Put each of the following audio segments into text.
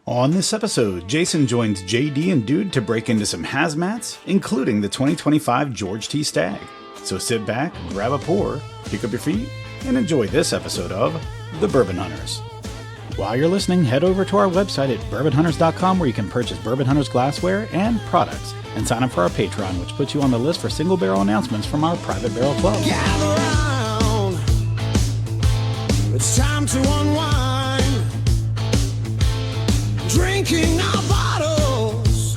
On this episode, Jason joins JD and Dude to break into some hazmats, including the 2025 George T Stagg. So sit back, grab a pour, pick up your feet, and enjoy this episode of The Bourbon Hunters. While you're listening, head over to our website at bourbonhunters.com where you can purchase Bourbon Hunters glassware and products, and sign up for our Patreon, which puts you on the list for single barrel announcements from our private barrel club. Gather round, it's time to unwind, drinking our bottles,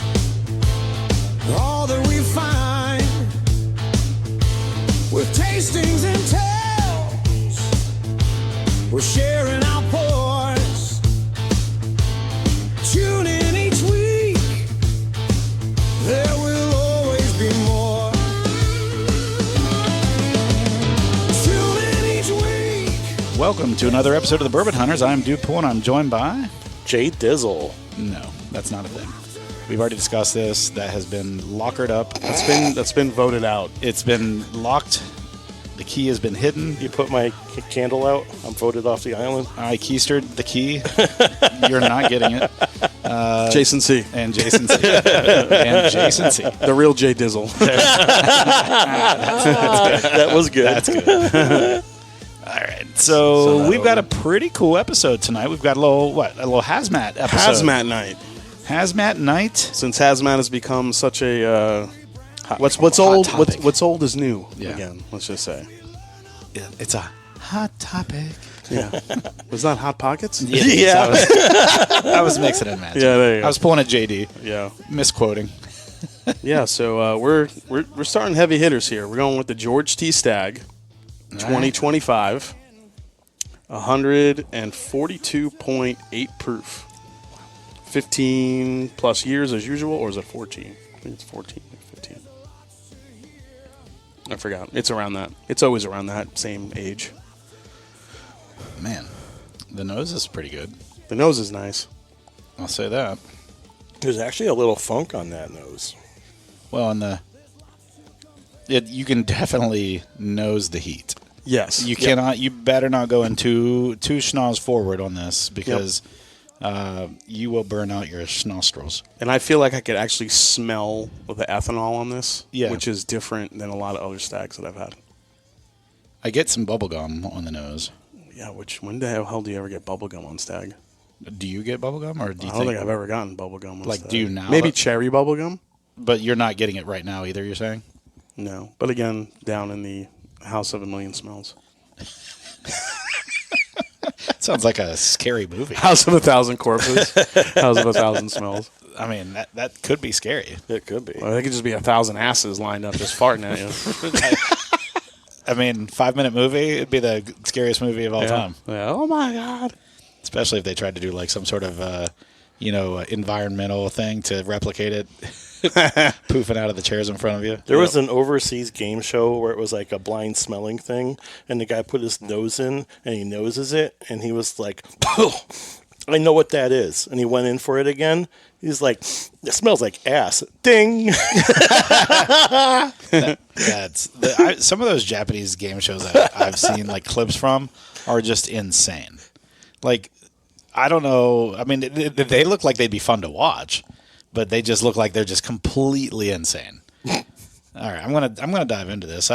all that we find, with tastings and tales, we're sharing our pours, tune in each week, there will always be more. Tune in each week. Welcome to another episode of The Bourbon Hunters. I'm Dude Poole and I'm joined by... Jay Dizzle. No, that's not a thing. We've already discussed this. That has been lockered up. That's been voted out. It's been locked. The key has been hidden. You put my candle out. I'm voted off the island. I keistered the key. You're not getting it. Jason C. And Jason C. And Jason C. The real Jay Dizzle. That was good. That's good. All right, so we've got a pretty cool episode tonight. We've got a little hazmat episode. Hazmat night. Hazmat night. Since hazmat has become such a what's hot old topic. what's old is new. Yeah. Again, let's just say. It's a hot topic. Yeah. Was that Hot Pockets? Yeah. I was mixing and matching. Yeah, there you go. I was pulling at JD. Yeah. Misquoting. Yeah. So we're starting heavy hitters here. We're going with the George T Stagg. 2025, 142.8 proof. 15 plus years as usual, or is it 14? I think it's 14 or 15. I forgot. It's around that. It's always around that same age. Man, the nose is pretty good. The nose is nice. I'll say that. There's actually a little funk on that nose. Well, you can definitely nose the heat. Yes. You cannot. You better not go in two schnoz forward on this because you will burn out your nostrils. And I feel like I could actually smell the ethanol on this, Yeah. which is different than a lot of other stags that I've had. I get some bubble gum on the nose. Yeah, when the hell do you ever get bubblegum on stag? Do you get bubble gum, or do you I don't think I've ever gotten bubblegum on Like, stag. do you now? Maybe cherry bubblegum? But you're not getting it right now either. You're saying? No. But again, down in the House of a Million Smells. Sounds like a scary movie. House of a Thousand Corpses. House of a Thousand Smells. I mean, that could be scary. It could be. Well, it could just be 1,000 asses lined up just farting at you. I mean, 5-minute movie, it'd be the scariest movie of all time. Yeah. Oh, my God. Especially if they tried to do like some sort of, environmental thing to replicate it. Poofing out of the chairs in front of you. There was an overseas game show where it was like a blind smelling thing, and the guy put his nose in, and he noses it, and he was like, oh, I know what that is. And he went in for it again. He's like, it smells like ass. Ding! Some of those Japanese game shows that I've seen like clips from are just insane. Like, I don't know. I mean, they look like they'd be fun to watch, but they just look like they're just completely insane. All right, I'm gonna dive into this.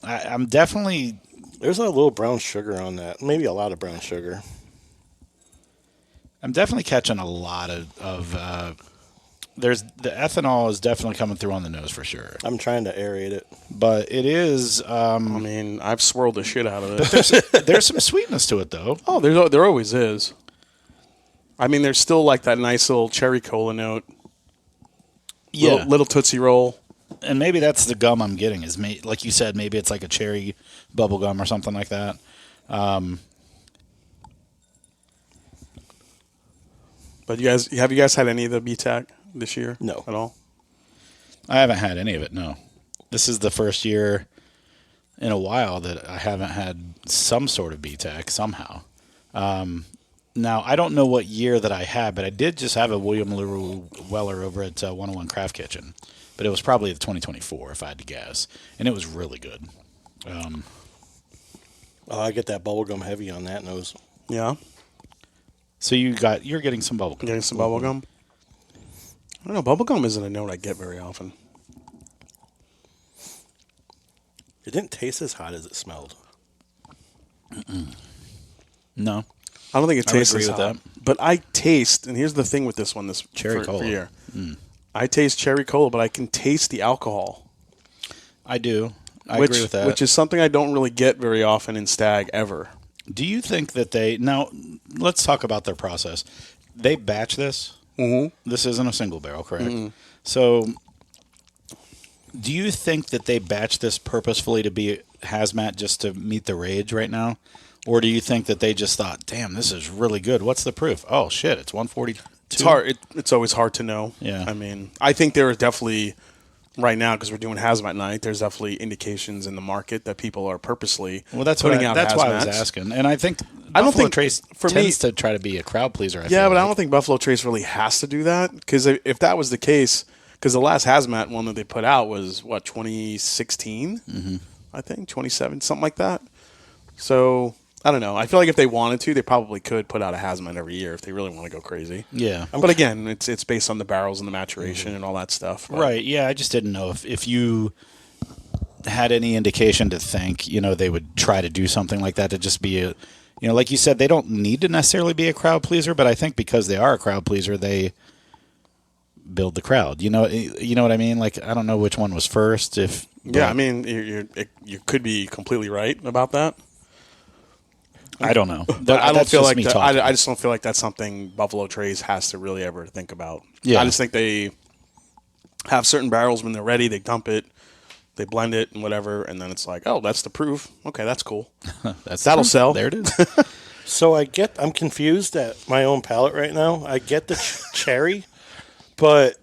I'm definitely. There's a little brown sugar on that. Maybe a lot of brown sugar. I'm definitely catching a lot of. There's the ethanol is definitely coming through on the nose for sure. I'm trying to aerate it, but it is. I mean, I've swirled the shit out of it. There's some sweetness to it though. Oh, there always is. I mean, there's still like that nice little cherry cola note. Yeah, little Tootsie Roll. And maybe that's the gum I'm getting. Is like you said, maybe it's like a cherry bubble gum or something like that. But have you guys had any of the BTAC this year? No. At all? I haven't had any of it, no. This is the first year in a while that I haven't had some sort of BTAC somehow. Now, I don't know what year that I had, but I did just have a William LaRue Weller over at 101 Craft Kitchen. But it was probably the 2024, if I had to guess. And it was really good. I get that bubblegum heavy on that nose. Yeah. So you're getting some bubble gum. Getting some bubble gum. I don't know. Bubble gum isn't a note I get very often. It didn't taste as hot as it smelled. No. I don't think it tastes agree as with hot. that. But I taste, and here's the thing with this one, this Cherry cola. for year. I taste cherry cola, but I can taste the alcohol. I do. I agree with that. Which is something I don't really get very often in Stag ever. Do you think that now, let's talk about their process. They batch this. Mm-hmm. This isn't a single barrel, correct? Mm-hmm. So, do you think that they batch this purposefully to be hazmat just to meet the rage right now? Or do you think that they just thought, damn, this is really good. What's the proof? Oh, shit, it's 142. It's hard. It's always hard to know. Yeah. I mean, I think there is definitely, right now, because we're doing hazmat night, there's definitely indications in the market that people are purposely putting out that's hazmats. why I was asking. And I think I don't Buffalo think Trace for tends me to try to be a crowd pleaser. I but I don't think Buffalo Trace really has to do that, because if that was the case, because the last hazmat one that they put out was, 2016? Mm-hmm. I think, 27, something like that. So, I don't know. I feel like if they wanted to, they probably could put out a hazmat every year if they really want to go crazy. Yeah. But again, it's based on the barrels and the maturation and all that stuff. But. Right, yeah. I just didn't know if you had any indication to think, they would try to do something like that to just be like you said, they don't need to necessarily be a crowd pleaser, but I think because they are a crowd pleaser, they build the crowd. You know what I mean? Like, I don't know which one was first. I mean, you could be completely right about that. I don't know. But I don't feel like I I just don't feel like that's something Buffalo Trace has to really ever think about. Yeah. I just think they have certain barrels when they're ready, they dump it, they blend it and whatever, and then it's like, oh, that's the proof. Okay, that's cool. That'll sell. There it is. So I'm confused at my own palate right now. I get the cherry, but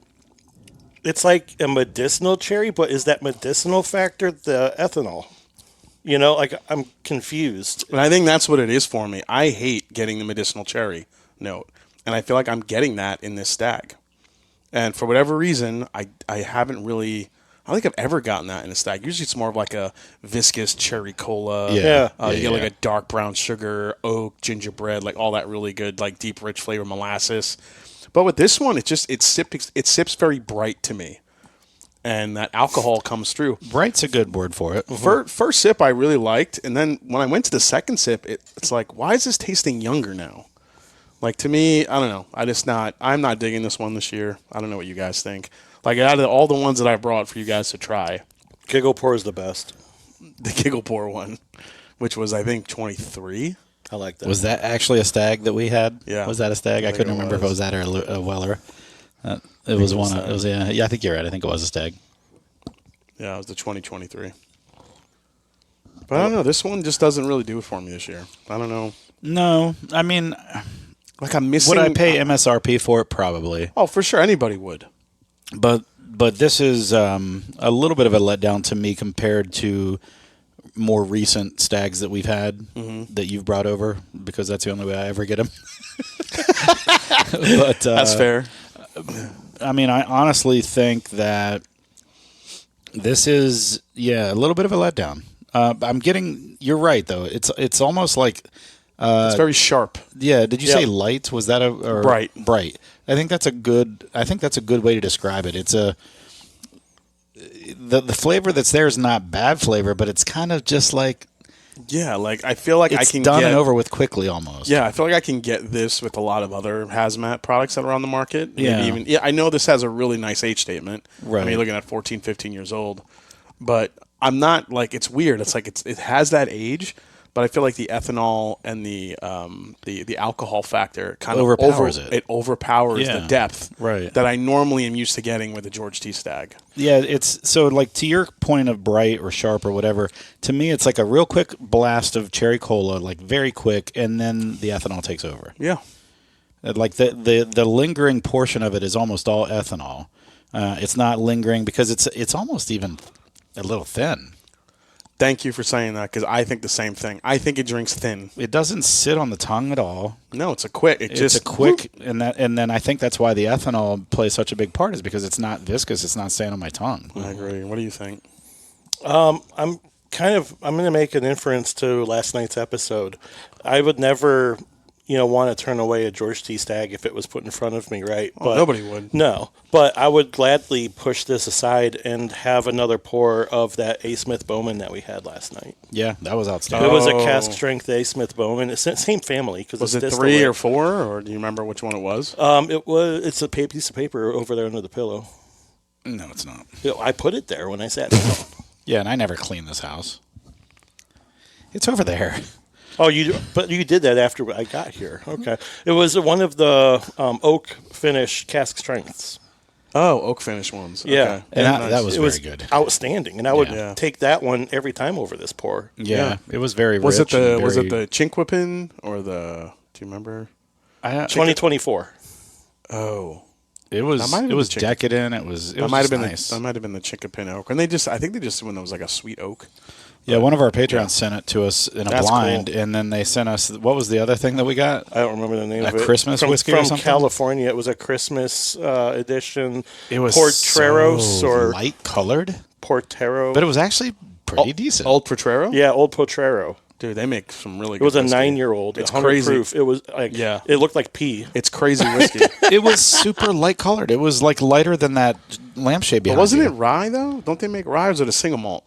it's like a medicinal cherry, but is that medicinal factor the ethanol? I'm confused. And I think that's what it is for me. I hate getting the medicinal cherry note, and I feel like I'm getting that in this Stag. And for whatever reason, I haven't really... I don't think I've ever gotten that in a Stag. Usually it's more of like a viscous cherry cola. Yeah. You get like a dark brown sugar, oak, gingerbread, like all that really good, like deep, rich flavor, molasses. But with this one, it sips very bright to me. And that alcohol comes through. Bright's a good word for it. First sip I really liked, and then when I went to the second sip, it's like, why is this tasting younger now? Like, to me, I don't know. I'm not digging this one this year. I don't know what you guys think. Like, out of all the ones that I brought for you guys to try, Giggle Pour is the best. The Giggle Pour one, which was, I think, 23. I like that. Was that actually a Stag that we had? Yeah. Was that a Stag? I couldn't remember if it was that or a Weller. It was one. It was I think you're right. I think it was a Stag. Yeah, it was the 2023. But I don't know. This one just doesn't really do it for me this year. I don't know. No, I mean, like I'm missing. Would I pay MSRP for it? Probably. Oh, for sure, anybody would. But this is a little bit of a letdown to me compared to more recent Stags that we've had that you've brought over, because that's the only way I ever get them. But that's fair. I mean, I honestly think that this is a little bit of a letdown. You're right though. It's almost like it's very sharp. Yeah. Did you say light? Was that bright? Bright. I think that's a good way to describe it. It's the flavor that's there is not bad flavor, but it's kind of just like like I feel like it's I can done get and over with quickly almost. Yeah, I feel like I can get this with a lot of other hazmat products that are on the market. Yeah. Maybe even I know this has a really nice age statement. Right. I mean, you're looking at 14, 15 years old, but I'm not like it's weird. It's like it has that age. But I feel like the ethanol and the alcohol factor kind of overpowers it. It overpowers the depth that I normally am used to getting with a George T Stagg. Yeah, it's so like to your point of bright or sharp or whatever. To me, it's like a real quick blast of cherry cola, like very quick, and then the ethanol takes over. Yeah, like the lingering portion of it is almost all ethanol. It's not lingering because it's almost even a little thin. Thank you for saying that, because I think the same thing. I think it drinks thin. It doesn't sit on the tongue at all. No, it's a quick. It's a quick, and then I think that's why the ethanol plays such a big part, is because it's not viscous. It's not staying on my tongue. I agree. What do you think? I'm going to make an inference to last night's episode. I would never want to turn away a George T Stagg if it was put in front of me, right? Well, nobody would. No, but I would gladly push this aside and have another pour of that A. Smith Bowman that we had last night. Yeah, that was outstanding. It was a cask strength A. Smith Bowman. It's the same family. Was it 3 or 4, or do you remember which one it was? It's a piece of paper over there under the pillow. No, it's not. I put it there when I sat down. Yeah, and I never cleaned this house. It's over there. Oh, but you did that after I got here. Okay. It was one of the oak finish cask strengths. Oh, oak finish ones. Yeah. Okay. And Nice. that was It very was good. outstanding, and I would Yeah. take that one every time over this pour. Yeah, it was very Was rich. it and was it very- the Chinquapin or the? Do you remember? 2024. Oh, It was That might have it been was the chicken. decadent. It was that might have been nice. that might have been the Chinquapin oak, and I think they just when it was like a sweet oak. Yeah, one of our patrons sent it to us in a That's blind, cool. and then they sent us what was the other thing that we got? I don't remember the name A of it. Christmas from, whiskey or from something? California. It was a Christmas edition. It was Porteros so or light colored, Portero. but it was actually pretty decent. Old Potrero. Yeah, Old Potrero. Dude, they make some really. It was good a whiskey. 9-year-old. It's 100 crazy. proof. It was like It looked like pee. It's crazy whiskey. It was super light colored. It was like lighter than that lampshade But behind wasn't you. it rye though? Don't they make rye? Or was it a single malt?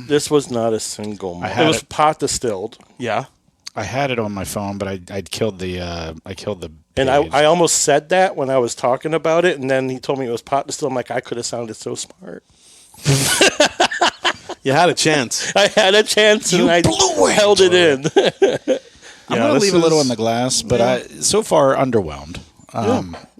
This was not a single malt. had It was it. pot distilled. Yeah. I had it on my phone, but I killed the And page. I almost said that when I was talking about it, and then he told me it was pot distilled. I'm like, I could have sounded so smart. You had a chance. I had a chance, and I held it in. I'm Yeah, gonna this leave a little is- in the glass, but I so far underwhelmed.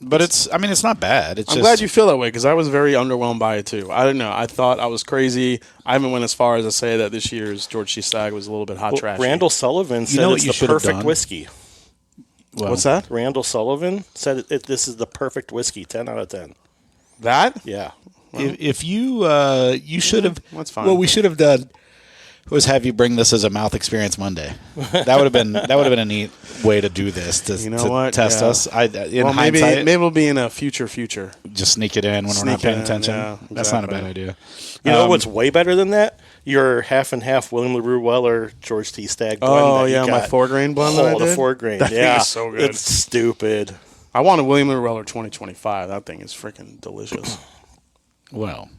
But it's not bad. It's I'm just, glad you feel that way because I was very underwhelmed by it too. I don't know. I thought I was crazy. I haven't went as far as to say that this year's George T Stagg was a little bit hot trash. Randall Sullivan said know what it's you the should have perfect done? whiskey. well, What's that? Randall Sullivan said this is the perfect whiskey. 10 out of 10. That? Yeah. If you you should have. That's fine. What we should have done was have you bring this as a mouth experience Monday. That would have been a neat way to do this to, You know to what? test Yeah. us. In Well, maybe hindsight, it'll be in a future. just sneak it in when we're not Sneak paying it in, attention. yeah, That's not a bad exactly. idea. You know what's way better than that? Your half and half William LaRue Weller George T Stagg blend. Oh that you yeah, my got. 4-grain blend. that I the did? 4-grain. That thing Yeah, is so good. It's stupid. I want a William Weller 2025. That thing is freaking delicious. Well,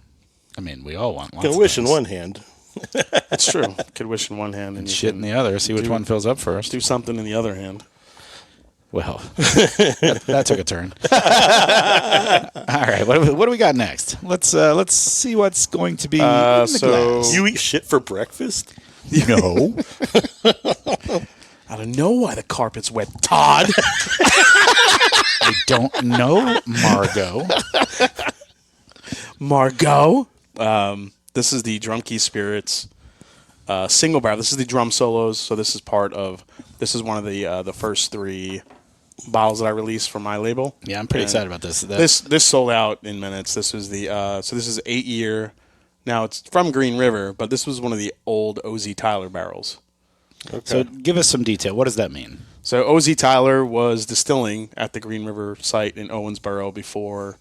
I mean, we all want lots Can of wish in things. one hand. It's true. Could wish in one hand and you Shit can in the other. See which do- one fills up first. do something in the other hand. Well, that took a turn. All right, what do we got next? Let's see what's going to be in the so- glass. You eat shit for breakfast? No. I don't know why the carpet's wet, Todd. I don't know, Margot. Margot. This is the Drumkey Spirits single barrel. This is the drum solos. So this is one of the first 3 bottles that I released for my label. Yeah, I'm pretty And excited about this. This sold out in minutes. This was the this is 8-year. Now it's from Green River, but this was one of the old OZ Tyler barrels. So give us some detail. What does that mean? So OZ Tyler was distilling at the Green River site in Owensboro before,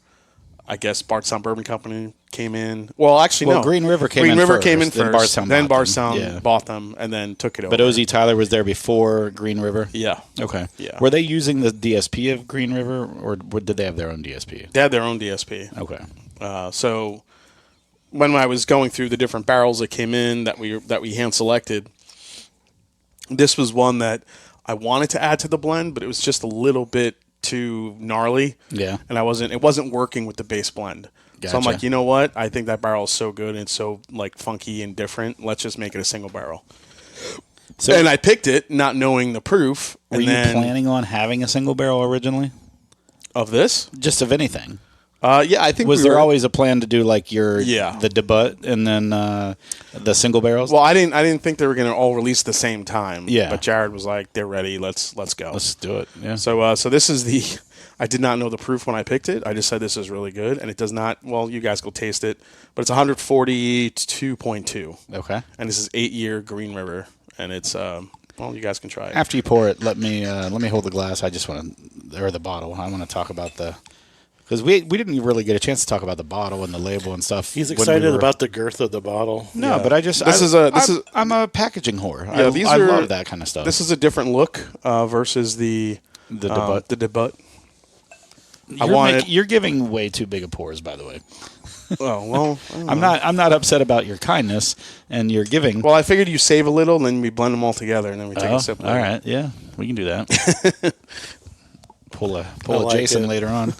I guess, Bardstown Bourbon Company came in. Well, actually, Well, no. Green River came Green in River first, came in then first. Bardstown Then bought them. Bardstown Yeah. bought them and then took it over. But OZ Tyler was there before Green River? Yeah. Okay. Yeah. Were they using the DSP of Green River, or did they have their own DSP? They had their own DSP. Okay. So when I was going through the different barrels that came in that we hand selected, this was one that I wanted to add to the blend, but it was just a little bit too gnarly. Yeah. And it wasn't working with the base blend. So I'm Gotcha. like, you know what? I think that barrel is so good and so like funky and different. Let's just make it a single barrel. So And I picked it not knowing the proof. were and you then planning on having a single barrel originally? of this? Just of anything? Yeah, I think Was we there were- always a plan to do like Yeah. the debut and then the single barrels? Well, I didn't think they were going to all release at the same time. Yeah. But Jared was like, "They're ready. Let's go." Let's do it. Yeah. So this is the. I did not know the proof when I picked it. I just said this is really good, and it does not. Well, you guys go taste it, but it's 142.2, Okay. and this is 8-year Green River, and it's well, you guys can try it. After you pour it, let me hold the glass. I just want to, or the bottle. I want to talk about the Because we didn't really get a chance to talk about the bottle and the label and stuff. He's when we excited were- about the girth of the bottle. No, but I'm a packaging whore. Yeah, I love that kind of stuff. This is a different look versus the debut. The debut. You're giving way too big of pours, by the way. Oh well, I'm not upset about your kindness and your giving. Well, I figured you save a little, and then we blend them all together, and then we take a sip. All right, yeah, we can do that. pull a like Jason it. later on.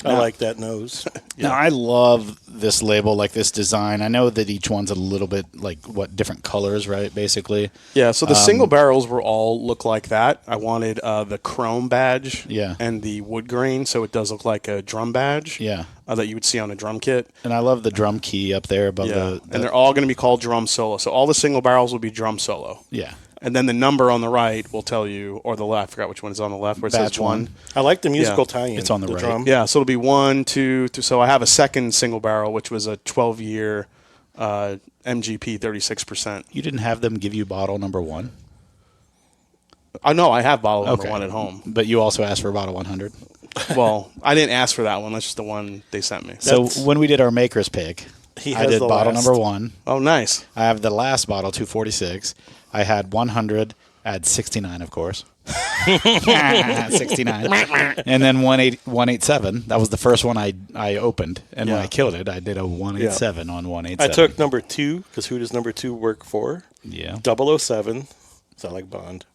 I like that nose. Now, I love this label, like this design. I know that each one's a little bit like different colors, right? Basically. Yeah. So the single barrels were all look like that. I wanted the chrome badge. Yeah. And the wood grain, so it does look like a drum badge. Yeah. That you would see on a drum kit. And I love the drum key up there above the and they're all going to be called drum solo. So all the single barrels will be drum solo. Yeah. And then the number on the right will tell you, or the left, I forgot which one is on the left, where it Batch says one. I like the musical Yeah. tie-in. It's on the right. drum. Yeah, so it'll be 1, 2, 3. So I have a second single barrel, which was a 12-year MGP 36%. You didn't have them give you bottle number 1? I know I have bottle number 1 at home. But you also asked for bottle 100. Well, I didn't ask for that one. That's just the one they sent me. So when we did our maker's pick, He I has did the bottle last. number 1. Oh, nice. I have the last bottle, 246. I had 100. I had 69, of course. 69. And then 187. That was the first one I opened. And when Yeah. I killed it, I did a 187 on 187. I took number 2, because who does number 2 work for? Yeah. 007. So I like Bond.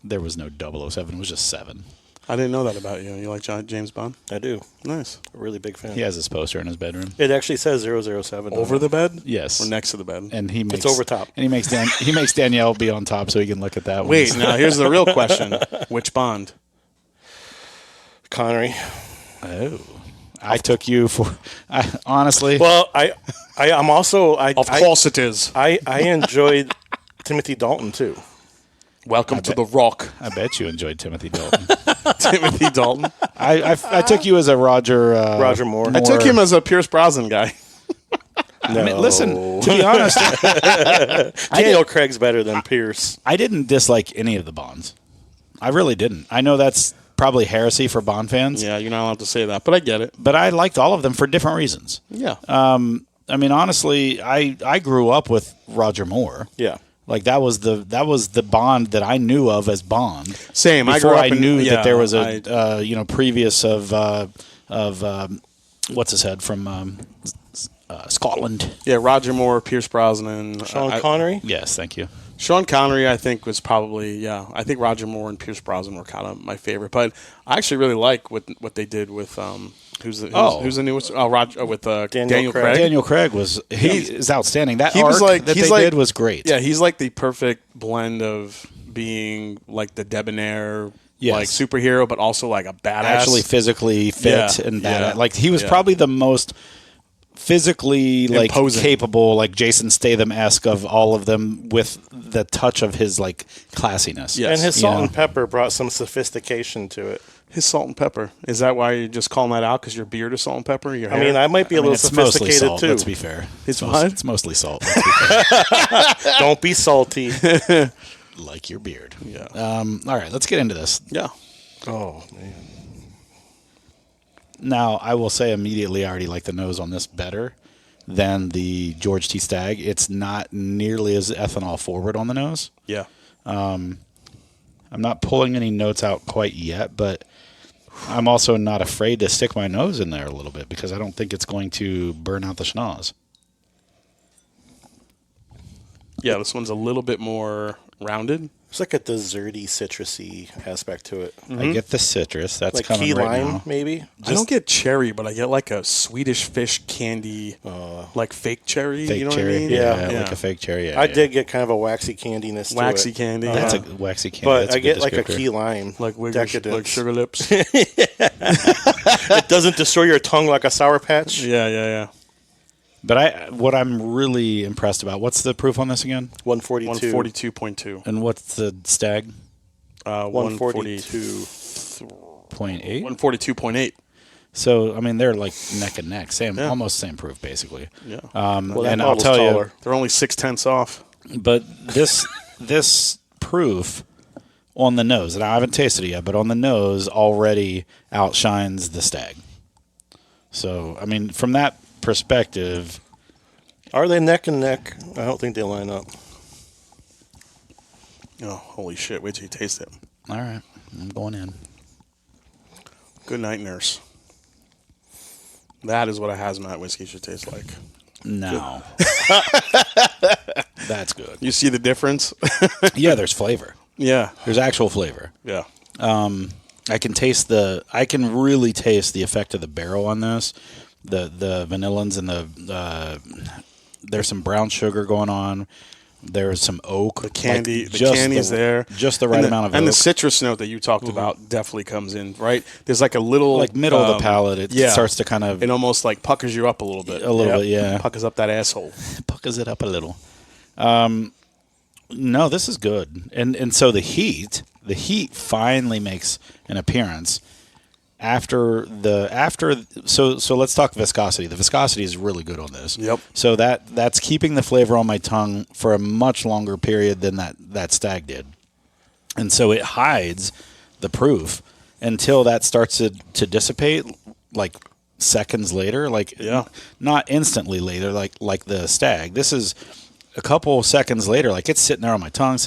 There was no 007. It was just 7. I didn't know that about you. You like James Bond? I do. Nice. A really big fan. He has his poster in his bedroom. It actually says 007. on Over it. the bed? Yes. Or next to the bed? And he makes over top. And he makes Danielle be on top so he can look at that one. Wait, now here's the real question. Which Bond? Connery. Oh. I took you for honestly. Well, I'm also Of course it is. I enjoyed Timothy Dalton too. Welcome to the Rock. I bet you enjoyed Timothy Dalton. Timothy Dalton. I took you as a Roger Moore. I took him as a Pierce Brosnan guy. I mean, listen, to be honest, Daniel Craig's better than Pierce. I didn't dislike any of the Bonds. I really didn't. I know that's probably heresy for Bond fans. Yeah, you're not allowed to say that, but I get it. But I liked all of them for different reasons. Yeah. I mean, honestly, I grew up with Roger Moore. Yeah. Like that was the Bond that I knew of as Bond. Same. I Before grew up I in- knew yeah, that there was I- previous of what's his head from Scotland. Yeah, Roger Moore, Pierce Brosnan. Sean Connery. Yes, thank you. Sean Connery, I think, was probably, I think Roger Moore and Pierce Brosnan were kind of my favorite. But I actually really like what they did with, who's the newest? Oh, Roger, with Daniel Craig. Daniel Craig is outstanding. That He arc was like- that he's they like- did was great. Yeah, he's like the perfect blend of being like the debonair, Yes. like superhero, but also like a badass. Actually physically fit Yeah, and bad. yeah, Like he was yeah. probably the most physically like Imposing. capable, like Jason Statham-esque of all of them, with the touch of his like classiness. Yes. And his salt Yeah. and pepper brought some sophistication to it. His salt and pepper. Is that why you're just calling that out? Because your beard is salt and pepper? Your I hair? mean, I might be a I mean, little it's mostly sophisticated salt. too. Let's be fair. It's what? It's mostly salt. Let's be fair. Don't be salty. Like your beard. Yeah. All right, let's get into this. Yeah. Oh man. Now, I will say immediately, I already like the nose on this better than the George T Stagg. It's not nearly as ethanol forward on the nose. Yeah. I'm not pulling any notes out quite yet, but I'm also not afraid to stick my nose in there a little bit because I don't think it's going to burn out the schnoz. Yeah, this one's a little bit more rounded. It's like a desserty, citrusy aspect to it. I get the citrus. That's Like coming key right lime, now. maybe. I don't get cherry, but I get like a Swedish fish candy, like fake cherry. Fake you know cherry. what I mean? Yeah. Like a fake cherry. Yeah, I yeah. did get kind of a waxy candiness Waxy to it. candy. That's yeah. a waxy candy. But That's a I get good like a descriptor. key lime. like decadence. like sugar lips. It doesn't destroy your tongue like a Sour Patch. yeah. But what I'm really impressed about, what's the proof on this again? 142. 142.2. And what's the Stag? 142. 0.8? 142.8. So, I mean, they're like neck and neck. Yeah. Almost same proof, basically. Yeah. Well, that and I'll bottle's tell taller. They're only 0.6 off. you, but this proof on the nose, and I haven't tasted it yet, but on the nose already outshines the Stag. So, I mean, from that perspective, Are they neck and neck? I don't think they line up. Oh, holy shit. Wait till you taste it. all right, I'm going in. Good night, nurse. That is what a hazmat whiskey should taste like. No. That's good. You see the difference? Yeah, there's flavor. Yeah. There's actual flavor. Yeah. I can really taste the effect of the barrel on this. The vanillins and there's some brown sugar going on. There's some oak. The candy, the candy's there. Just the right amount of oak. And the citrus note that you talked about definitely comes in, right? There's like a little... Like middle of the palate, it starts to kind of... It almost like puckers you up a little bit. A little bit, yeah. Puckers up that asshole. Puckers it up a little. No, this is good. And so the heat finally makes an appearance so let's talk viscosity. The viscosity is really good on this. Yep. So that's keeping the flavor on my tongue for a much longer period than that Stag did. And so it hides the proof until that starts to dissipate, like seconds later, not instantly later, like the Stag. This is a couple seconds later, like it's sitting there on my tongue,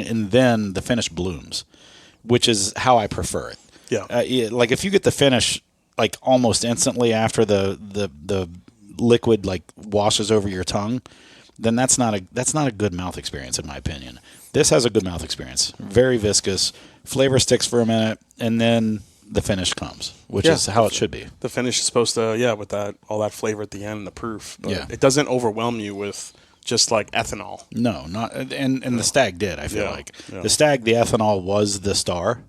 and then the finish blooms, which is how I prefer it. Yeah. Like if you get the finish like almost instantly after the liquid like washes over your tongue, then that's not a good mouth experience in my opinion. This has a good mouth experience. Very viscous, flavor sticks for a minute, and then the finish comes, which is how it should be. The finish is supposed to, with all that flavor at the end and the proof. But it doesn't overwhelm you with just like ethanol. No, not and the Stag did. I feel like the Stag, the ethanol was the star,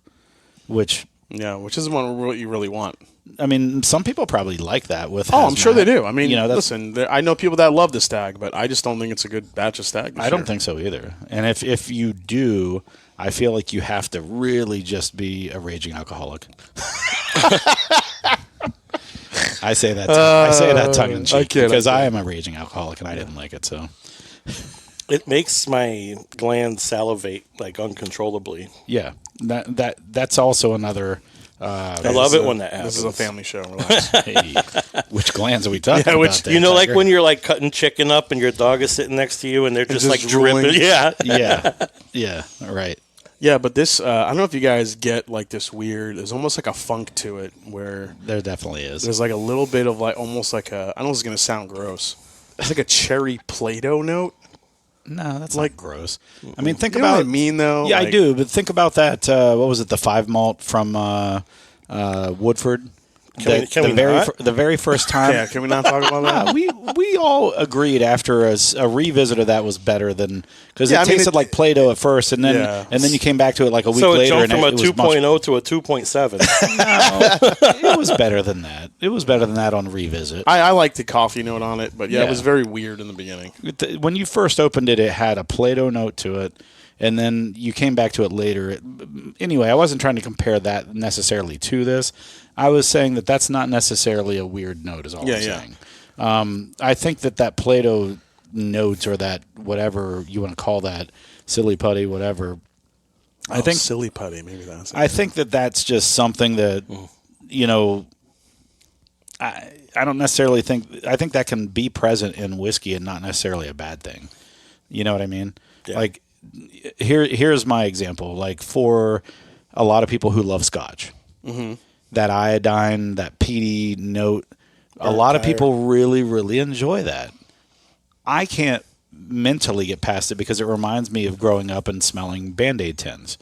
which is what you really want. I mean, some people probably like that with. I'm sure they do. I mean, listen, I know people that love the Stag, but I just don't think it's a good batch of Stag. I don't think so either. And if you do, I feel like you have to really just be a raging alcoholic. I say that tongue in cheek because I am a raging alcoholic and I didn't like it. So it makes my glands salivate like uncontrollably. Yeah, that's also another. I love it when that happens. This is a family show. Relax. Hey, which glands are we talking about? You know, like when you're like cutting chicken up and your dog is sitting next to you and they're just like dripping. Yeah, right. Yeah, but this, I don't know if you guys get like this weird, there's almost like a funk to it where... There definitely is. There's like a little bit of like, almost like a, I know this is going to sound gross. It's like a cherry Play-Doh note. No, that's like gross. I mean, think you about... know what I mean, though? Yeah, like, I do, but think about that, what was it, the 5 malt from Woodford? The very first time. Yeah, can we not talk about that? We all agreed after a revisit of that was better than because it tasted like Play-Doh at first, and then you came back to it like a week later. So it jumped from a 2.0 to a 2.7. No, it was better than that. It was better than that on revisit. I liked the coffee note on it, but it was very weird in the beginning. When you first opened it, it had a Play-Doh note to it. And then you came back to it later. Anyway, I wasn't trying to compare that necessarily to this. I was saying that that's not necessarily a weird note is all I'm saying. I think that Play-Doh note or that whatever you want to call that, silly putty, whatever. I think silly putty, maybe that's it. I think that's just something that, I don't necessarily think, I think that can be present in whiskey and not necessarily a bad thing. You know what I mean? Yeah. Like, here's my example. Like for a lot of people who love Scotch, that iodine, that peaty note, a lot of people really, really enjoy that. I can't mentally get past it because it reminds me of growing up and smelling Band-Aid tins.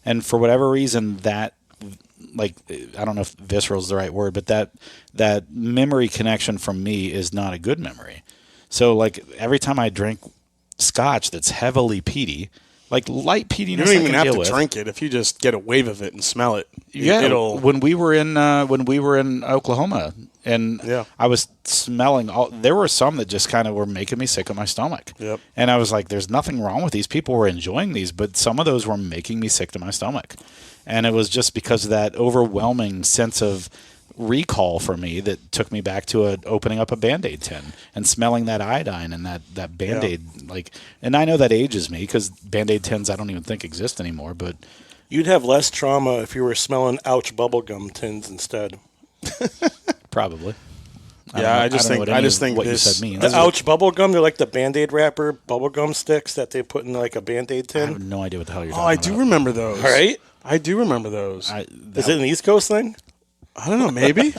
And for whatever reason, that, like, I don't know if visceral is the right word, but that memory connection from me is not a good memory. So, like, every time I drink Scotch that's heavily peaty, like light peatiness, you don't even have to drink it if you just get a wave of it and smell it. Yeah, when we were in Oklahoma, and I was smelling there were some that just kind of were making me sick of my stomach. Yep. And I was like, "There's nothing wrong with these people were enjoying these, but some of those were making me sick to my stomach," and it was just because of that overwhelming sense of recall for me that took me back to opening up a Band-Aid tin and smelling that iodine and that Band-Aid and I know that ages me because Band-Aid tins I don't even think exist anymore, but you'd have less trauma if you were smelling Ouch bubblegum tins instead. Probably. Yeah, I just think what this you said means. The Ouch bubble gum, they're like the Band-Aid wrapper bubble gum sticks that they put in like a Band-Aid I have tin. no idea what the hell you're Oh, talking I about. do remember those. Right? I do remember those. Is it an East Coast thing? I don't know, maybe.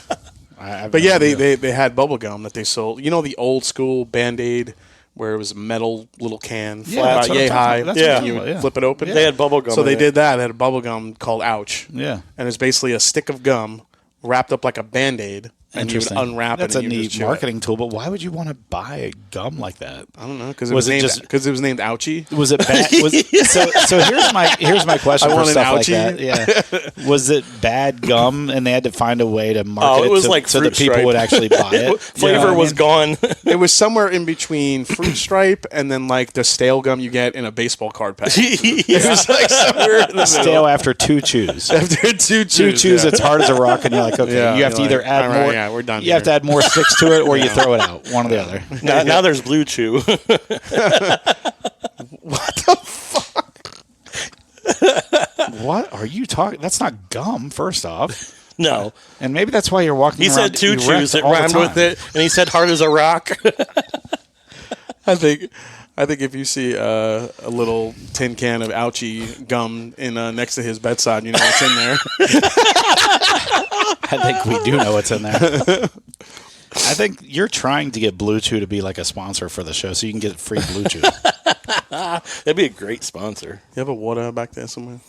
I've But no yeah, idea. they had bubble gum that they sold. You know the old school Band-Aid where it was a metal little can, Yeah, flat, that's what I'm yay talking high. about. That's what I'm and talking you about, would yeah. flip it open. They had bubble gum. So in they it. did that. They had a bubble gum called Ouch. Yeah. And it's basically a stick of gum wrapped up like a Band-Aid. And you would Interesting. unwrap That's it. a and you just neat chew it. marketing tool, but why would you want to buy a gum like that? I don't know because it Was was, it named just- because it was named Ouchie. Was it bad? So here's my question I for want an stuff like ouchie. that. Yeah, was it bad gum, and they had to find a way to market it was to, like so that Fruit people Stripe. would actually buy it? Flavor You know what I was mean? gone. It was somewhere in between Fruit Stripe and then like the stale gum you get in a baseball card pack. It was like somewhere in the Stale after 2 chews. After two Two chews, it's hard as a rock, and you're like, okay, Yeah, you have to you're either like, add all right, more. yeah, we're done You have to here. add more sticks to it, or you throw it out. One or the other. now there's Blue Chew. What are you talking? That's not gum. First off, No. and maybe that's why you're walking. He around said 2 erect chews. It all the rhymed with time. it. And he said hard as a rock. I think if you see a little tin can of Ouchie gum in next to his bedside, you know what's in there. I think we do know what's in there. I think you're trying to get Blue Chew to be like a sponsor for the show, so you can get free Blue Chew. That'd be a great sponsor. You have a water back there somewhere?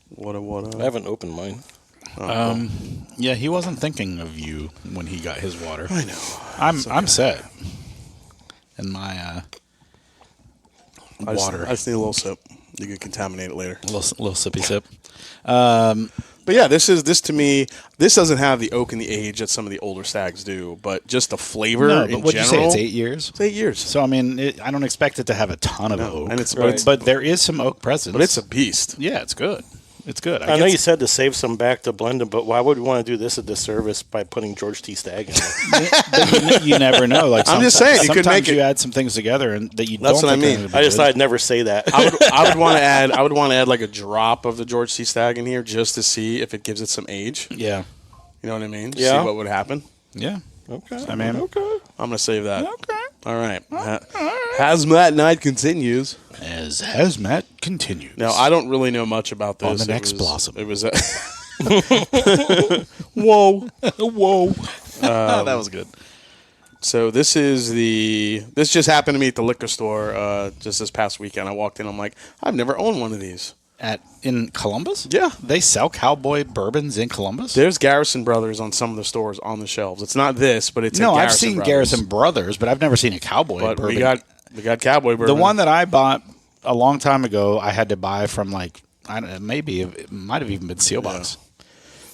Water. I haven't opened mine. Yeah, he wasn't thinking of you when he got his water. I know. I'm set. And my water, I just need a little sip. You can contaminate it later. little sippy sip. But yeah, this to me, this doesn't have the oak and the age that some of the older stags do, but just the flavor No, in but what'd you say? general. It's 8 years. It's 8 years. So I mean, I don't expect it to have a ton of oak, and it's- but there is some oak presence. But it's a beast. yeah, it's good. It's good. I know you said to save some back to blend them, but why would we want to do this a disservice by putting George T Stagg in it? you never know. Like I'm just saying, you could sometimes make you it- add some things together and that you That's don't. what I think are mean. gonna be I just good. thought I'd never say that. I would want to add like a drop of the George T Stagg in here just to see if it gives it some age. Yeah, You know what I mean? Yeah. See what would happen. yeah. Okay. I mean, I'm gonna save that. okay. All right. Hazmat night continues. As Hazmat continues. Now I don't really know much about this. On the It next was- blossom. It was. Whoa. Whoa, that was good. So this just happened to me at the liquor store just this past weekend. I walked in. I'm like, I've never owned one of these. In Columbus? Yeah. They sell cowboy bourbons in Columbus? There's Garrison Brothers on some of the stores on the shelves. It's not this, but it's No, a I've Garrison seen Brothers. Garrison Brothers, but I've never seen a cowboy But bourbon. we got cowboy bourbon. The one that I bought a long time ago, I had to buy from like, I don't know, maybe it might have even been Seal Box.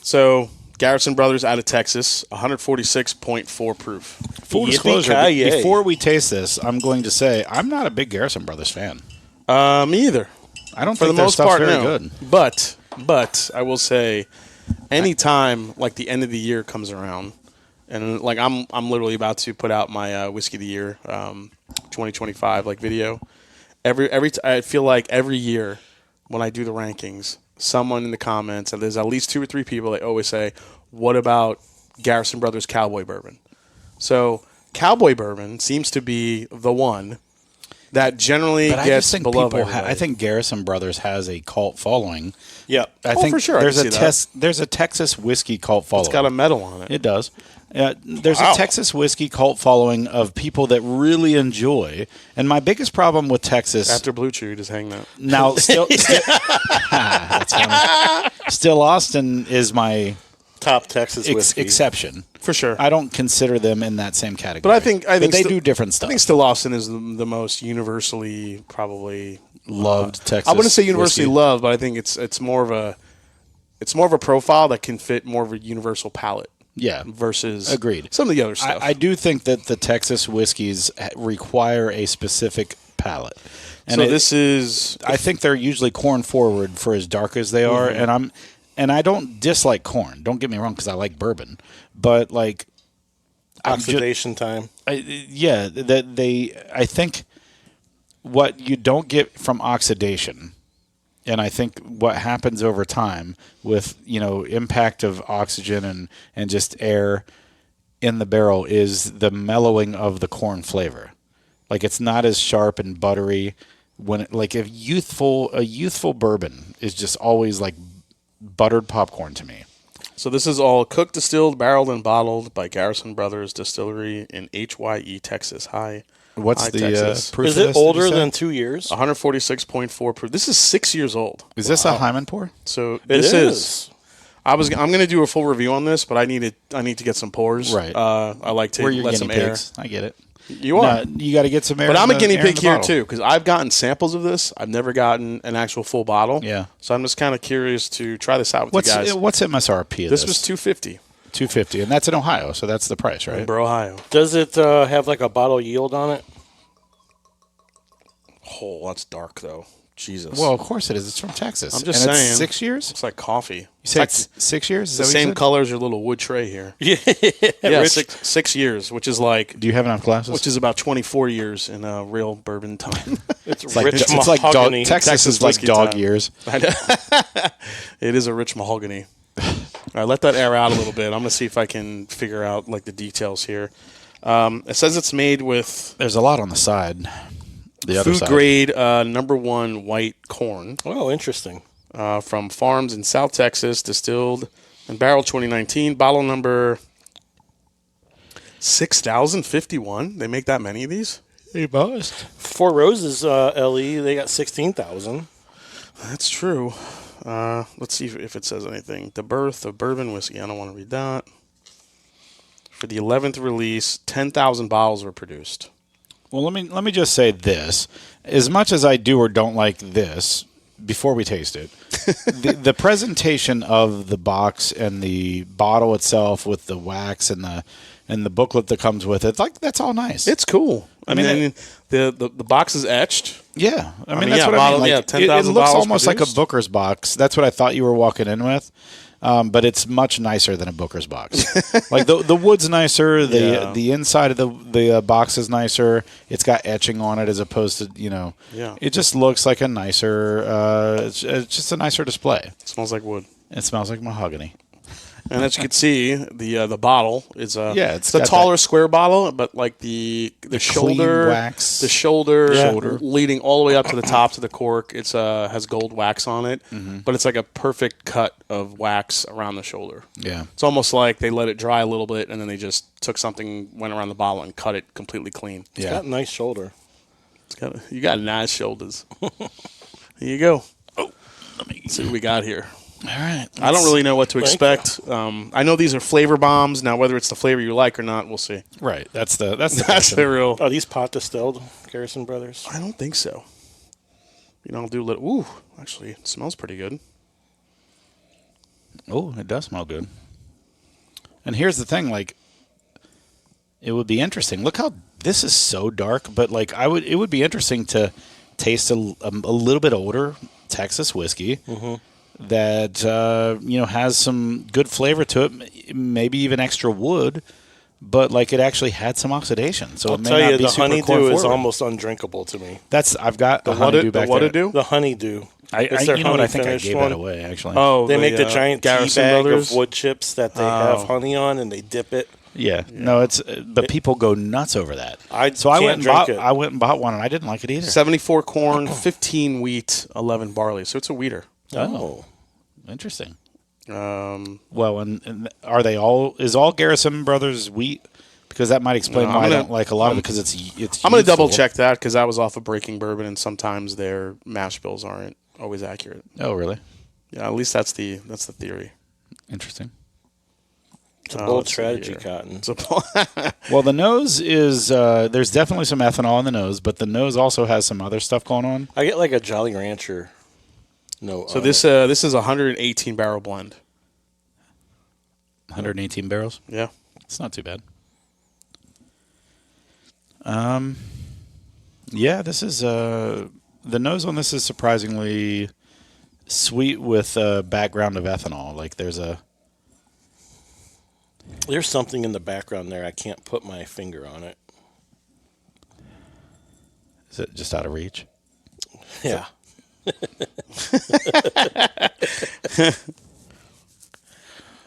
So Garrison Brothers out of Texas, 146.4 proof. Full Yippee disclosure, ki-yay. before we taste this, I'm going to say I'm not a big Garrison Brothers fan. Me either. I don't For the think their most stuff's part, very no. good. But I will say, anytime like the end of the year comes around, and like I'm literally about to put out my whiskey of the year 2025 like video. I feel like every year when I do the rankings, someone in the comments, and there's at least 2 or 3 people, they always say, "What about Garrison Brothers Cowboy Bourbon?" So Cowboy Bourbon seems to be the one that generally But I gets just think beloved. I think Garrison Brothers has a cult following. Yep. I Oh, think for sure, I there's can a see that. there's a Texas whiskey cult following. It's got a medal on it. It does. There's Wow. a Texas whiskey cult following of people that really enjoy. And my biggest problem with Texas After Blue Chew, you just hang that. now, that's funny. Still, Austin is my Top Texas whiskey. exception. For sure. I don't consider them in that same category. But I think they still- do different stuff. I think still Austin is the most universally probably Loved Texas. I wouldn't say universally whiskey. loved, but I think it's more of a profile that can fit more of a universal palate Yeah, versus agreed. some of the other stuff. I do think that the Texas whiskeys require a specific palate. And so this is I think they're usually corn forward for as dark as they are, and I don't dislike corn. Don't get me wrong, because I like bourbon, but like Oxidation time. I think what you don't get from oxidation And I think what happens over time with, impact of oxygen and just air in the barrel is the mellowing of the corn flavor. Like it's not as sharp and buttery a youthful bourbon is just always like buttered popcorn to me. So this is all cooked, distilled, barreled, and bottled by Garrison Brothers Distillery in Hye, Texas. What's the proof? Is it older than 2 years? 146.4 proof. This is 6 years old. Is this a Hyman pour? So It this is. I'm going to do a full review on this, but I need to get some pours. Right. I like to Where you're let guinea some air. pigs. I get it. You are. No, you got to get some air. But I'm a guinea air in pig the here bottle. too, because I've gotten samples of this. I've never gotten an actual full bottle. Yeah. So I'm just kind of curious to try this out with you guys. What's MSRP of This was $250. $250, and that's in Ohio, so that's the price, right? In Ohio. Does it have like a bottle yield on it? Oh, that's dark though. Jesus. Well, of course it is. It's from Texas. I'm just and saying. It's 6 years. It's like coffee. You say it's 6 years? Is the that what you same said? color as your little wood tray here. Yeah. Yeah, Rich. 6 years, which is like Do you have enough glasses? which is about 24 years in real bourbon time. It's like rich it's like dog. mahogany. Texas is like whiskey dog time. years. It is a rich mahogany. All right, let that air out a little bit. I'm going to see if I can figure out like the details here. It says it's made with There's a lot on the side. The other food side. grade #1 white corn Oh, interesting. from farms in South Texas, distilled and barreled 2019. Bottle number 6051. They make that many of these? They must. Four Roses LE, they got 16,000. That's true. Let's see if it says anything. The birth of bourbon whiskey. I don't want to read that. For the 11th release, 10,000 bottles were produced. Well, let me just say this: as much as I do or don't like this, before we taste it, the presentation of the box and the bottle itself with the wax and the booklet that comes with it, like that's all nice. It's cool. I mean, mean, the box is etched. Yeah, I mean yeah, that's what bottle- I mean. yeah, Like, 10,000 it looks bottles almost like a produced. Booker's box. That's what I thought you were walking in with, but it's much nicer than a Booker's box. Like the wood's nicer. The inside of the box is nicer. It's got etching on it as opposed to Yeah. It just looks like a nicer. It's just a nicer display. It smells like wood. It smells like mahogany. And as you can see, the bottle is it's a got taller square bottle, but like the shoulder wax. the shoulder, Shoulder. leading all the way up to the top to the cork. It's has gold wax on it, but it's like a perfect cut of wax around the shoulder. Yeah. It's almost like they let it dry a little bit and then they just took something, went around the bottle and cut it completely clean. It's got a nice shoulder. You got nice shoulders. Here you go. Let's see what we got here. All right. I don't really know what to Thank expect. I know these are flavor bombs. Now, whether it's the flavor you like or not, we'll see. Right. That's the That's question. the real. Are these pot distilled, Garrison Brothers? I don't think so. I'll do a little. Ooh, actually, it smells pretty good. Oh, it does smell good. And here's the thing, like, it would be interesting. Look how this is so dark, but like it would be interesting to taste a little bit older Texas whiskey that has some good flavor to it, maybe even extra wood, but like it actually had some oxidation. So I'll it may tell not you, be the super honeydew corn is forward. almost undrinkable to me. I've got the What honeydew it back what there. it do? The honeydew. It's their you know what? I think I honey-finished gave one. that away actually. Oh, They make the giant tea Garrison bag Brothers? of wood chips that they have honey on, and they dip it. Yeah. No, it's but people go nuts over that. I so I can't went and drink bought it. I went and bought one and I didn't like it either. 74 corn, 15 wheat, 11 barley. So it's a wheater. Oh, interesting. Um, Well, and are they all? Is all Garrison Brothers wheat? Because that might explain No, why I'm I gonna- don't like a lot of it. Because it's. I'm going to youthful. double check that because I was off of Breaking Bourbon, and sometimes their mash bills aren't always accurate. Oh, really? Yeah, at least that's the theory. Interesting. It's a bold let's see strategy, here. Cotton. Well, the nose is. There's definitely some ethanol in the nose, but the nose also has some other stuff going on. I get like a Jolly Rancher. No. So this is a 118 barrel blend. 118 barrels. Yeah. It's not too bad. Yeah, this is the nose on this is surprisingly sweet with a background of ethanol. Like there's something in the background there. I can't put my finger on it. Is it just out of reach? Yeah.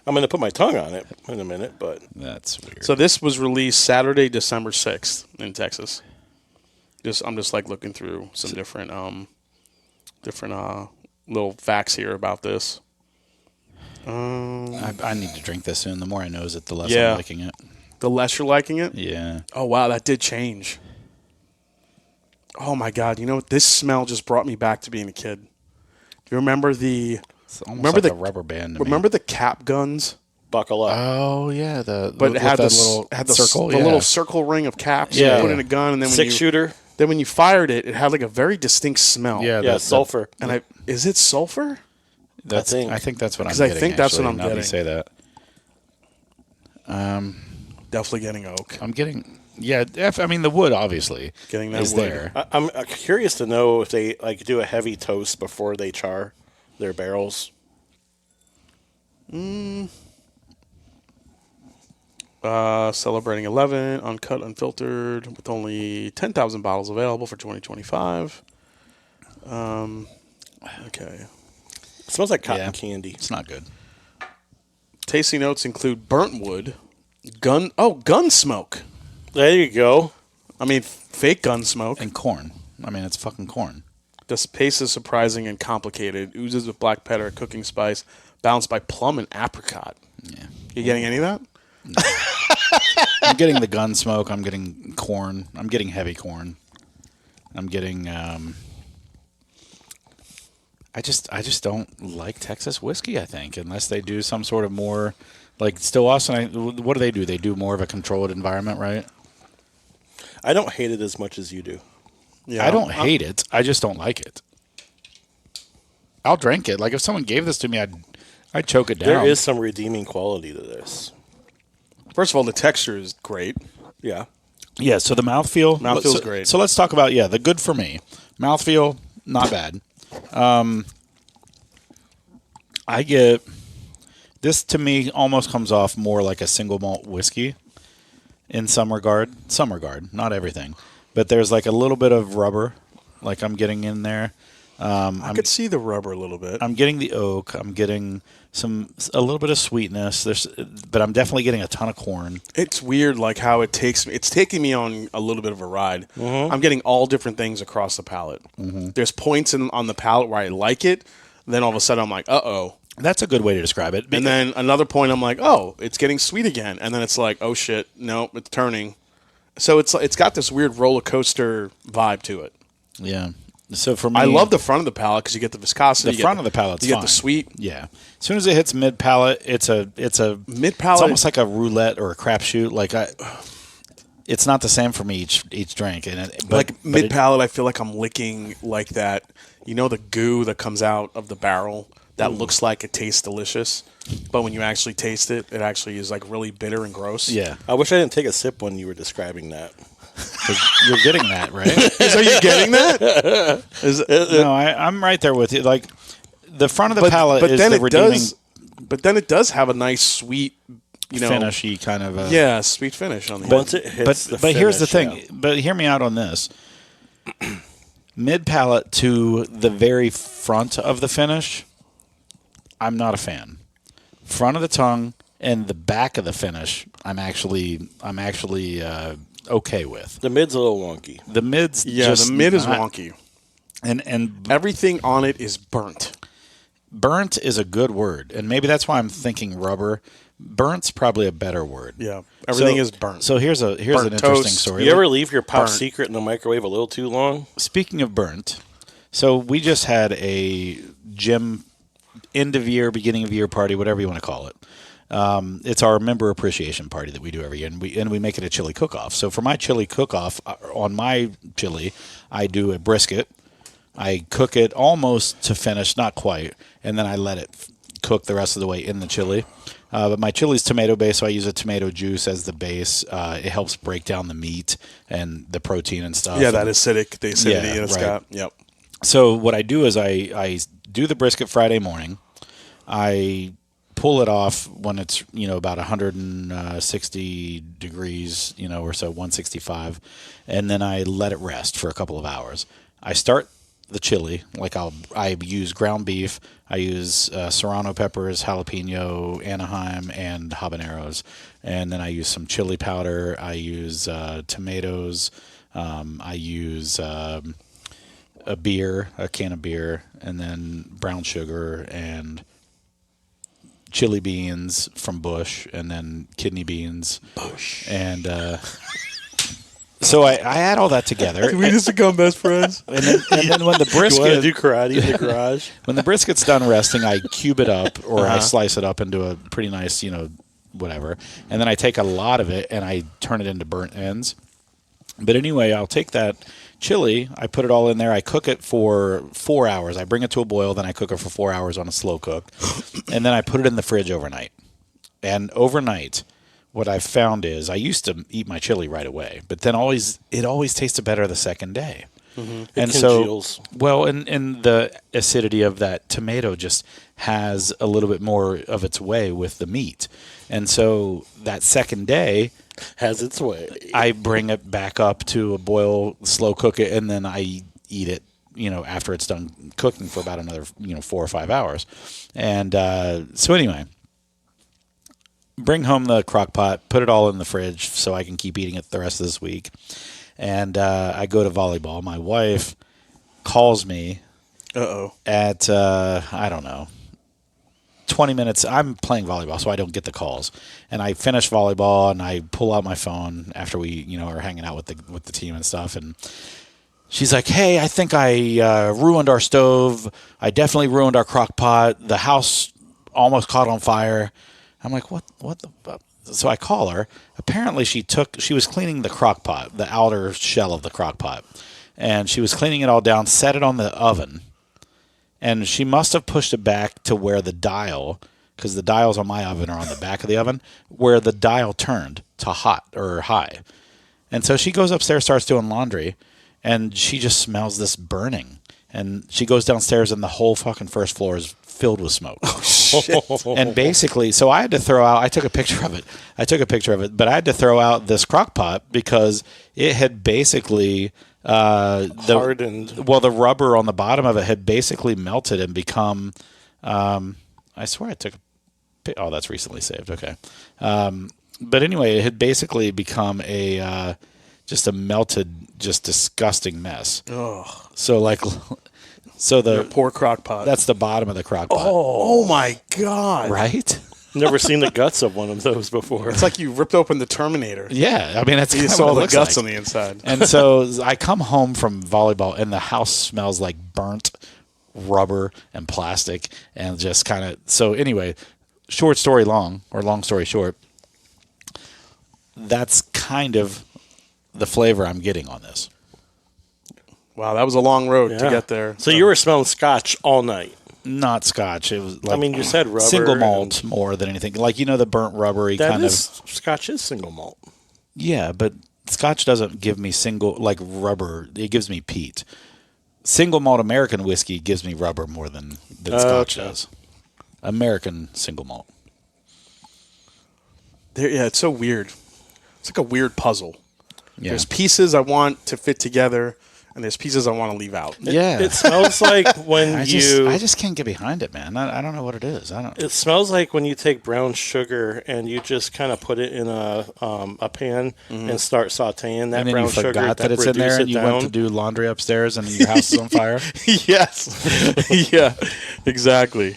I'm going to put my tongue on it in a minute, but That's weird. So this was released Saturday, December 6th in Texas. I'm just like looking through some different little facts here about this. I need to drink this soon. The more I knows it, the less Yeah. I'm liking it. The less you're liking it? Yeah. Oh, wow, that did change. Oh, my God. You know what? This smell just brought me back to being a kid. Do you remember the... It's almost Remember like the a rubber band to Remember the cap guns? buckle up. Oh, yeah. But it had that this little had the circle. the little circle ring of caps. Yeah. You put in a gun, and then when 6-shooter. then when you fired it, it had like a very distinct smell. Yeah, Yeah, sulfur. And is it sulfur? I think. think that's what I'm 'Cause I getting. think that's what actually, I'm now that you getting. say that. Definitely getting oak. I'm getting. Yeah, I mean the wood obviously Getting that is wood. there. I'm curious to know if they like do a heavy toast before they char their barrels. Celebrating 11, uncut, unfiltered, with only 10,000 bottles available for 2025. Okay. It smells like cotton Yeah. candy. It's not good. Tasty notes include burnt wood, gun smoke. There you go. I mean, fake gun smoke. And corn. I mean, it's fucking corn. This paste is surprising and complicated. Oozes with black pepper, cooking spice, balanced by plum and apricot. Yeah. You getting any of that? I'm getting the gun smoke. I'm getting corn. I'm getting heavy corn. I'm getting. I just don't like Texas whiskey. I think unless they do some sort of more, like Still Austin. What do? They do more of a controlled environment, right? I don't hate it as much as you do. Yeah, I don't hate it. I just don't like it. I'll drink it. Like if someone gave this to me, I'd choke it down. There is some redeeming quality to this. First of all, the texture is great. Yeah. Yeah, so the mouthfeel. Mouthfeel's great. So let's talk about, the good for me. Mouthfeel, not bad. I get, this to me almost comes off more like a single malt whiskey in some regard. Some regard, not everything. But there's like a little bit of rubber, like I'm getting in there. I could see the rubber a little bit. I'm getting the oak. I'm getting a little bit of sweetness. But I'm definitely getting a ton of corn. It's weird, like how it takes me. It's taking me on a little bit of a ride. Mm-hmm. I'm getting all different things across the palate. There's points on the palate where I like it. Then all of a sudden, I'm like, uh-oh. That's a good way to describe it. And then another point, I'm like, oh, it's getting sweet again. And then it's like, oh shit, no, it's turning. So it's got this weird roller coaster vibe to it. Yeah. So for me, I love the front of the palate because you get the viscosity. the front of the palate's You get fine. the sweet. Yeah. As soon as it hits mid palate, it's a Mid palate. It's almost like a roulette or a crapshoot. Like it's not the same for me each drink. And Like mid palate, I feel like I'm licking like that. You know the goo that comes out of the barrel that looks like it tastes delicious, but when you actually taste it, it actually is like really bitter and gross. Yeah, I wish I didn't take a sip when you were describing that. 'cause you're getting that right. So you getting that? No, I'm right there with you. Like the front of the palate is then the it redeeming does. But then it does have a nice sweet, finishy kind of. Yeah, sweet finish on the Once it hits the But here's the finish, thing. But hear me out on this. Mid palate to the very front of the finish, I'm not a fan. Front of the tongue and the back of the finish, I'm actually okay with. The mid's a little wonky. The mid's the mid is not- wonky. and Everything on it is burnt. burnt is a good word, and maybe that's why I'm thinking rubber. Burnt's probably a better word. Yeah, everything So- is burnt. So here's Burnt an interesting toast. story. You ever leave your pop Burnt. secret in the microwave a little too long? Speaking of burnt, so we just had a gym end of year, beginning of year party, whatever you want to call it. It's our member appreciation party that we do every year, and we make it a chili cook-off. So for my chili cook-off, on my chili, I do a brisket. I cook it almost to finish, not quite, and then I let it cook the rest of the way in the chili. But my chili's tomato-based, so I use a tomato juice as the base. It helps break down the meat and the protein and stuff. yeah, that acidity, the acidity Yeah, it's right. got. Yep. So what I do is I do the brisket Friday morning. I pull it off when it's about 160 degrees or so, 165, and then I let it rest for a couple of hours. I start the chili. Like I use ground beef. I use serrano peppers, jalapeno, Anaheim, and habaneros. And then I use some chili powder. I use tomatoes. I use a can of beer, and then brown sugar and chili beans from Bush, and then kidney beans. Bush. And so I add all that together. Did we just become best friends? And then when the You want to brisket do karate in the garage? when the brisket's done resting, I cube it up, or I slice it up into a pretty nice, whatever. And then I take a lot of it and I turn it into burnt ends. But anyway, I'll take that chili, I put it all in there, I cook it for 4 hours. I bring it to a boil, then I cook it for 4 hours on a slow cook. And then I put it in the fridge overnight. And overnight, what I've found is I used to eat my chili right away, but then it always tasted better the second day. Mm-hmm. And congeals. And the acidity of that tomato just has a little bit more of its way with the meat. And so that second day has its way. I bring it back up to a boil, slow cook it, and then I eat it, after it's done cooking for about another, 4 or 5 hours. And so anyway, bring home the crock pot, put it all in the fridge so I can keep eating it the rest of this week. And I go to volleyball. My wife calls me at, I don't know, 20 minutes. I'm playing volleyball, so I don't get the calls. And I finish volleyball, and I pull out my phone after we, are hanging out with the team and stuff. And she's like, "Hey, I think I ruined our stove. I definitely ruined our crock pot. The house almost caught on fire." I'm like, "What the fuck?" So I call her. Apparently, she was cleaning the crock pot, the outer shell of the crock pot, and she was cleaning it all down, set it on the oven. And she must have pushed it back to where the dial, because the dials on my oven are on the back of the oven, where the dial turned to hot or high. And so she goes upstairs, starts doing laundry, and she just smells this burning. And she goes downstairs, and the whole fucking first floor is filled with smoke. Oh, shit. And basically, so I had to throw out, I took a picture of it, but I had to throw out this crock pot because it had basically... hardened. The rubber on the bottom of it had basically melted and become. I swear I took. That's recently saved. Okay, but anyway, it had basically become just a melted, just disgusting mess. Oh, so Your poor crock pot. That's the bottom of the crock pot. Oh my God! Right. Never seen the guts of one of those before. It's like you ripped open the Terminator. Yeah, I mean, that's you saw the guts on the inside. And so I come home from volleyball, and the house smells like burnt rubber and plastic, and just kind of. So anyway, short story long, or long story short, that's kind of the flavor I'm getting on this. Wow, that was a long road to get there. So you were smelling scotch all night. Not scotch. It was like you said rubber. Single malt more than anything. Like, the burnt rubbery kind of. Scotch is single malt. Yeah, but scotch doesn't give me rubber. It gives me peat. Single malt American whiskey gives me rubber more than scotch does. American single malt. It's so weird. It's like a weird puzzle. Yeah. There's pieces I want to fit together, and there's pieces I want to leave out. It smells like when I just can't get behind it, man. I don't know what it is. It smells like when you take brown sugar and you just kind of put it in a pan and start sautéing that and then brown you sugar. that it's in there, and you went to do laundry upstairs, and your house is on fire. Yes. Yeah. Exactly.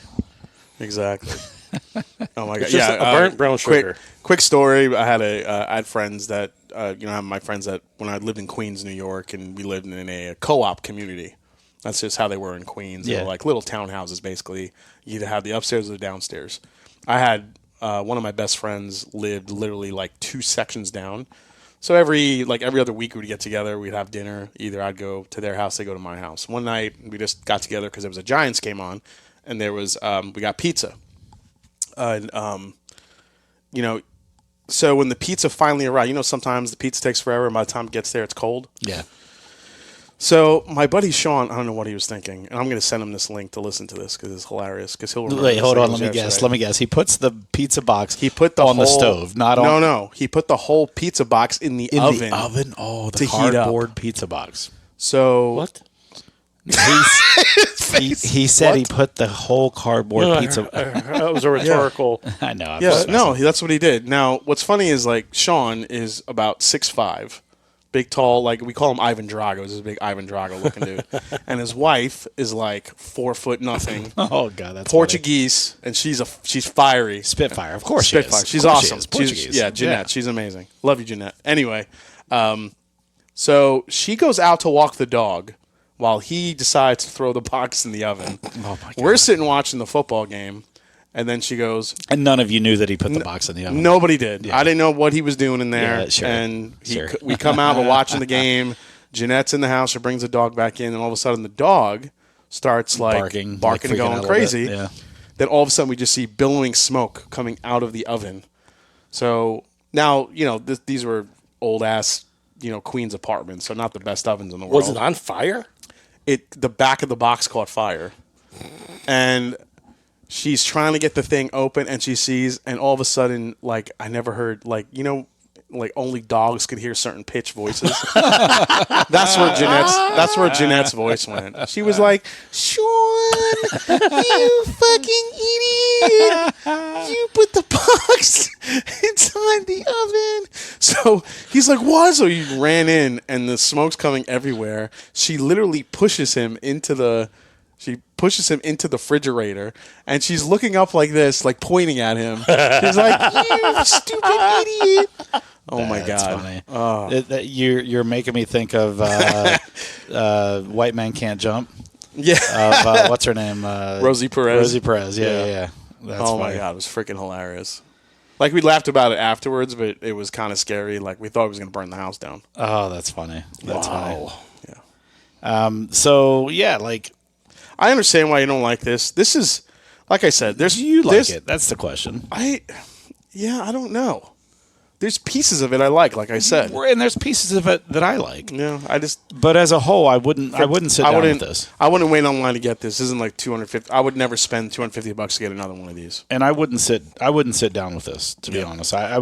Oh my God. It's just a burnt brown sugar. Quick story. I had friends that. My friends that when I lived in Queens, New York, and we lived in a co-op community. That's just how they were in Queens. They were like little townhouses, basically. You either have the upstairs or the downstairs. I had one of my best friends lived literally like 2 sections down. So every other week we'd get together. We'd have dinner. Either I'd go to their house, they go to my house. One night we just got together because there was a Giants game on, and there was we got pizza. So when the pizza finally arrived, sometimes the pizza takes forever, and by the time it gets there, it's cold. Yeah. So my buddy Sean, I don't know what he was thinking, and I'm going to send him this link to listen to this because it's hilarious. Because he'll remember. Wait, hold on. Let me guess. He puts the pizza box. He put on the stove, not on. No. He put the whole pizza box in the oven. The oven. Oh, the to heat up. cardboard pizza box. So what? He said he put the whole cardboard pizza. That was a rhetorical. I know. I'm Yeah, just no, messing. that's what he did. Now, what's funny is like Sean is about 6'5", big, tall. Like we call him Ivan Drago. He's a big Ivan Drago looking dude, and his wife is like 4 foot nothing, Oh god, that's Portuguese, and she's fiery funny. Spitfire. Of course, Spitfire. She is. She's Of course she awesome. is. Portuguese. Yeah, Jeanette. She's amazing. Love you, Jeanette. Anyway, so she goes out to walk the dog while he decides to throw the box in the oven. Oh my god. We're sitting watching the football game, and then she goes. And none of you knew that he put the box in the oven. Nobody did. I didn't know what he was doing in there. Yeah, sure. And Sure. we come out, we're watching the game. Jeanette's in the house. She brings the dog back in, and all of a sudden the dog starts barking, and freaking out going a little crazy. bit. Yeah. Then all of a sudden we just see billowing smoke coming out of the oven. So now, these were old ass, Queens apartments, so not the best ovens in the world. Was it on fire? The back of the box caught fire. And she's trying to get the thing open, and she sees, and all of a sudden, I never heard, only dogs could hear certain pitch voices. That's where Jeanette's voice went. She was like, Sean, you fucking idiot. You put the box inside the oven. So he's like, what? So he ran in, and the smoke's coming everywhere. She literally pushes him into the refrigerator, and she's looking up like this, like pointing at him. She's like, you stupid idiot. Oh my That's God. funny. You're making me think of White Man Can't Jump. Yeah. Of what's her name? Rosie Perez. Rosie Perez. Yeah. Yeah. That's Oh my funny. God. It was freaking hilarious. We laughed about it afterwards, but it was kind of scary. We thought it was going to burn the house down. Oh, that's funny. That's funny. Yeah. So yeah, I understand why you don't like this. This is, like I said, you like it? That's the question. I don't know. There's pieces of it I like I said. And there's pieces of it that I like. Yeah, But as a whole, I wouldn't sit down with this. I wouldn't wait online to get this. This isn't like $250. I would never spend $250 to get another one of these. And I wouldn't sit down with this, to be honest. I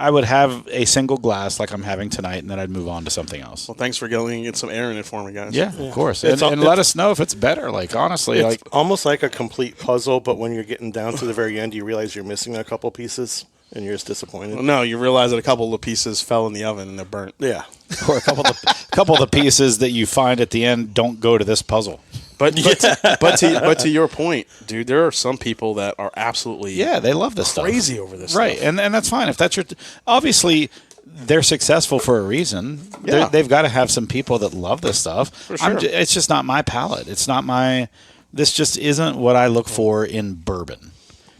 would have a single glass like I'm having tonight, and then I'd move on to something else. Well, thanks for getting some air in it for me, guys. Yeah, of course. And let us know if it's better. Honestly, It's almost like a complete puzzle, but when you're getting down to the very end, you realize you're missing a couple pieces, and you're just disappointed. Well, no, you realize that a couple of the pieces fell in the oven and they're burnt. Yeah. or a couple of the pieces that you find at the end don't go to this puzzle. But to your point, dude, there are some people that are absolutely They love this crazy stuff. over this Right, stuff. and that's fine. If that's obviously they're successful for a reason. Yeah. They've got to have some people that love this stuff. For sure. It's just not my palate. It's not my. This just isn't what I look for in bourbon.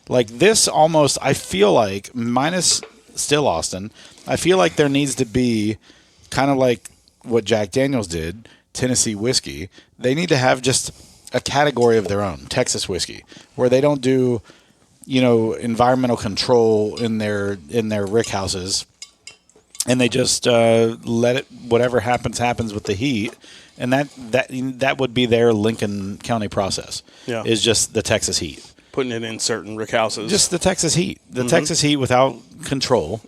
This almost, I feel like, minus Still Austin, I feel like there needs to be kind of like what Jack Daniels did, Tennessee whiskey. They need to have just a category of their own, Texas whiskey, where they don't do, environmental control in their rick houses, and they just let it, whatever happens with the heat, and that would be their Lincoln County process. Yeah. Is just the Texas heat. Putting it in certain rick houses. Just the Texas heat. Texas heat without control.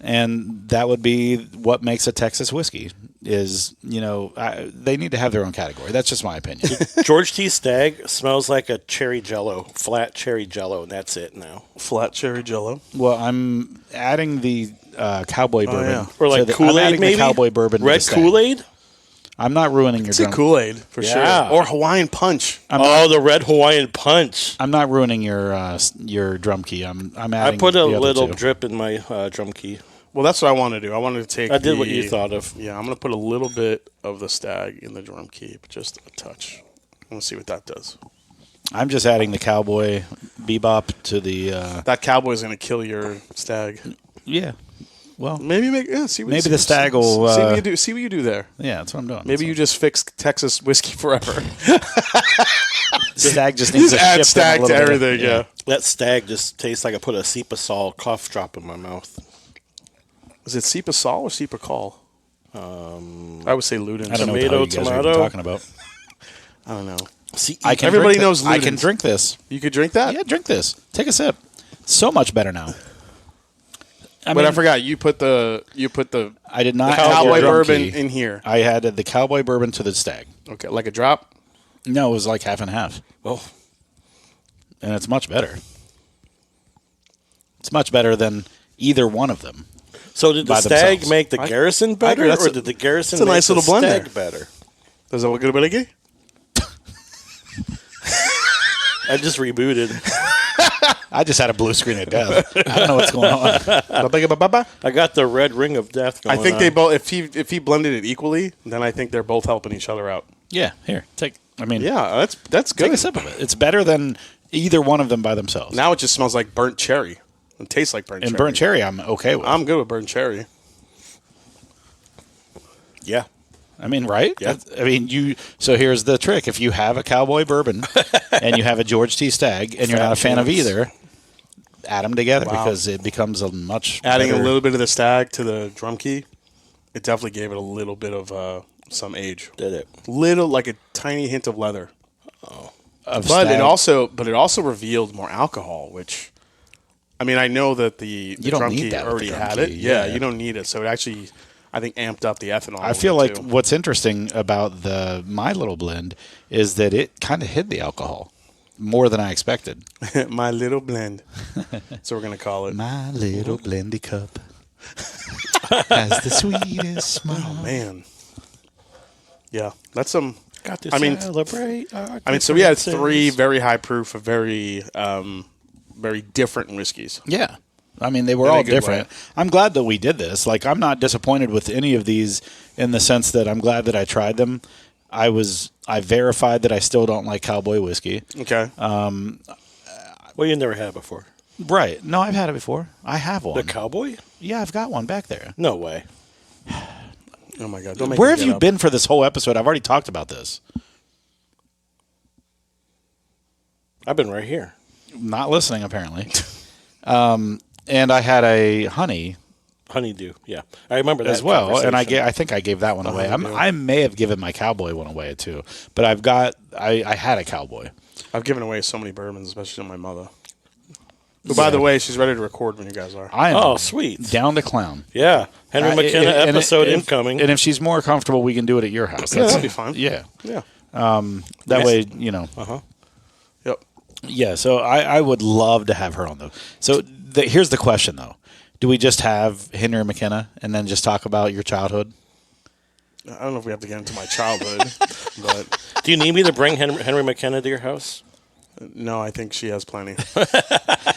And that would be what makes a Texas whiskey is, they need to have their own category. That's just my opinion. George T Stagg smells like a cherry jello, flat cherry jello, and that's it now. flat cherry jello. Well, I'm adding the cowboy bourbon. yeah. Or like I'm Kool-Aid, adding maybe? the cowboy bourbon. to Red the Stagg. Kool-Aid? I'm not ruining your It's a drum. Kool-Aid for Yeah. sure. Or Hawaiian Punch. The red Hawaiian punch. I'm not ruining your drum key. I'm adding. I put a the other little two. drip in my drum key. Well, that's what I want to do. I wanted to take I did what you thought of. Yeah, I'm going to put a little bit of the Stag in the drum key, just a touch. I'm going to see what that does. I'm just adding the cowboy bebop to the. That cowboy's going to kill your Stag. Yeah. Well, Maybe see what the Stag will, see what you do. See what you do there. yeah, that's what I'm doing. Maybe you just fix Texas whiskey forever. Stag just needs Just to add shift Stag them a to little bit. everything. Yeah. That Stag just tastes like I put a Cepasol cough drop in my mouth. Is it Sepa Sol or Sepa Call? I would say Ludens. I don't know what the Tomato, hell you guys are even tomato. talking about. I don't know. drink Everybody knows I can Ludens. drink this. You could drink that? Yeah, drink this. Take a sip. So much better now. But I forgot you put the I did not the add cowboy the drum bourbon key. in here. I added the cowboy bourbon to the Stag. Okay, like a drop. No, it was like half and half. Oh, And it's much better. It's much better than either one of them. so did the By Stag themselves. make the Garrison better, That's or a- did the Garrison that's a make nice the little blend Stag there. better? Does that look a bit gay? I just rebooted. I just had a blue screen of death. I don't know what's going on. I got the red ring of death going I think on. they both. If he blended it equally, then I think they're both helping each other out. Yeah, here, take. I mean, Yeah, that's take good. a sip of it. It's better than either one of them by themselves. Now it just smells like burnt cherry. It tastes like burnt And cherry. burnt cherry, I'm okay with. I'm good with burnt cherry. Yeah. I mean, right? Yeah. I mean, you. So here's the trick: if you have a Cowboy Bourbon and you have a George T Stagg, and you're not a fan of either, add them together because it becomes a much Adding better, a little bit of the Stag to the Drumkey, it definitely gave it a little bit of some age. Did it? Little, like a tiny hint of leather. of But Stagg. it also revealed more alcohol, which, I mean, I know that the You don't need Drumkey that with already the had Drumkey, it. Yeah, yeah. you don't need it. So it actually, I think, amped up the ethanol. I feel like too. what's interesting about the My Little Blend is that it kind of hid the alcohol more than I expected. My little blend. That's what we're gonna call it. My little blendy cup has the sweetest smile. Man. Yeah, that's some. Got to I mean, celebrate. So we had three very high proof, very different whiskeys. Yeah. I mean, they were In a all good different. way. I'm glad that we did this. Like, I'm not disappointed with any of these in the sense that I'm glad that I tried them. I verified that I still don't like cowboy whiskey. Okay. Well, you never had it before. Right. No, I've had it before. I have one. The Cowboy? Yeah, I've got one back there. No way. Oh my God! Don't make Where me have get you up. been for this whole episode? I've already talked about this. I've been right here. Not listening, apparently. And I had a honey Honeydew. Yeah, I remember that as well, and conversation. I think I gave that one away. honeydew. I may have given my cowboy one away too, but I had a cowboy. I've given away so many bourbons, especially to my mother. Who, by the way, she's ready to record when you guys are. I am Oh, sweet. down to clown. Yeah, Henry McKenna And episode if- incoming. And if she's more comfortable, we can do it at your house. Yeah, that'd be fine. Yeah, Yeah. that way Yep. Yeah, so I would love to have her on though. So here's the question though: do we just have Henry McKenna and then just talk about your childhood? I don't know if we have to get into my childhood, but Do you need me to bring Henry McKenna to your house? no, I think she has plenty,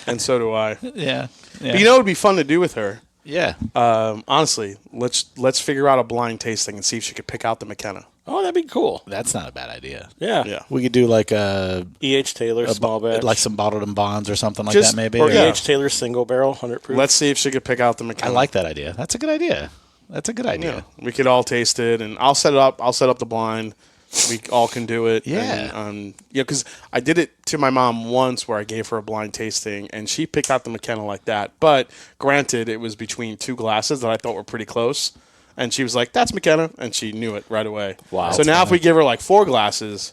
and so do I. Yeah, But you know, it'd be fun to do with her. yeah. Honestly, let's figure out a blind tasting and see if she could pick out the McKenna. Oh, that'd be cool. That's not a bad idea. Yeah. Yeah. We could do like a E.H. Taylor small batch. like some bottled in bonds or something like Just- that, maybe. or E.H. yeah. Taylor single barrel, 100 proof. Let's see if she could pick out the I McKenna. like that idea. That's a good idea. That's a good idea. Yeah, we could all taste it, and I'll set it up. I'll set up the blind. We all can do it. Yeah. And, because I did it to my mom once, where I gave her a blind tasting, and she picked out the McKenna like that. But granted, it was between two glasses that I thought were pretty close, and she was like, "That's McKenna," and she knew it right away. Wow. So That's now, if funny. we give her like 4 glasses,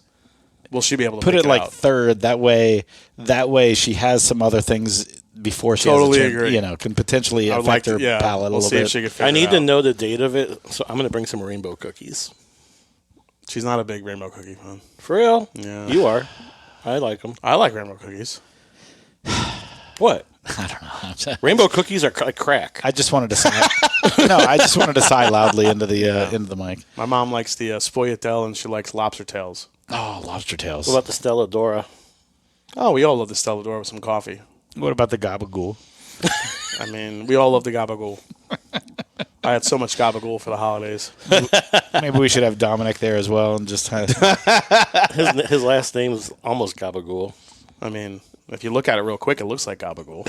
will she be able to Put pick it like out? third. That way she has some other things before she Totally has a chance, agree. can potentially I would affect like her to, yeah. palate a We'll little see bit. if she could figure I need it to out. know the date of it, so I'm going to bring some rainbow cookies. She's not a big rainbow cookie fan. For real? Yeah. You are. I like them. I like rainbow cookies. What? I don't know. Rainbow cookies are like crack. I just wanted to sigh. No, I just wanted to sigh loudly into the mic. My mom likes the Sfogliatelle, and she likes lobster tails. Oh, lobster tails. What about the Stella Dora? Oh, we all love the Stella D'Or with some coffee. What about the gabagool? I mean, we all love the gabagool. I had so much gabagool for the holidays. Maybe we should have Dominic there as well and just kind of. His last name is almost Gabagool. I mean, if you look at it real quick, it looks like gabagool.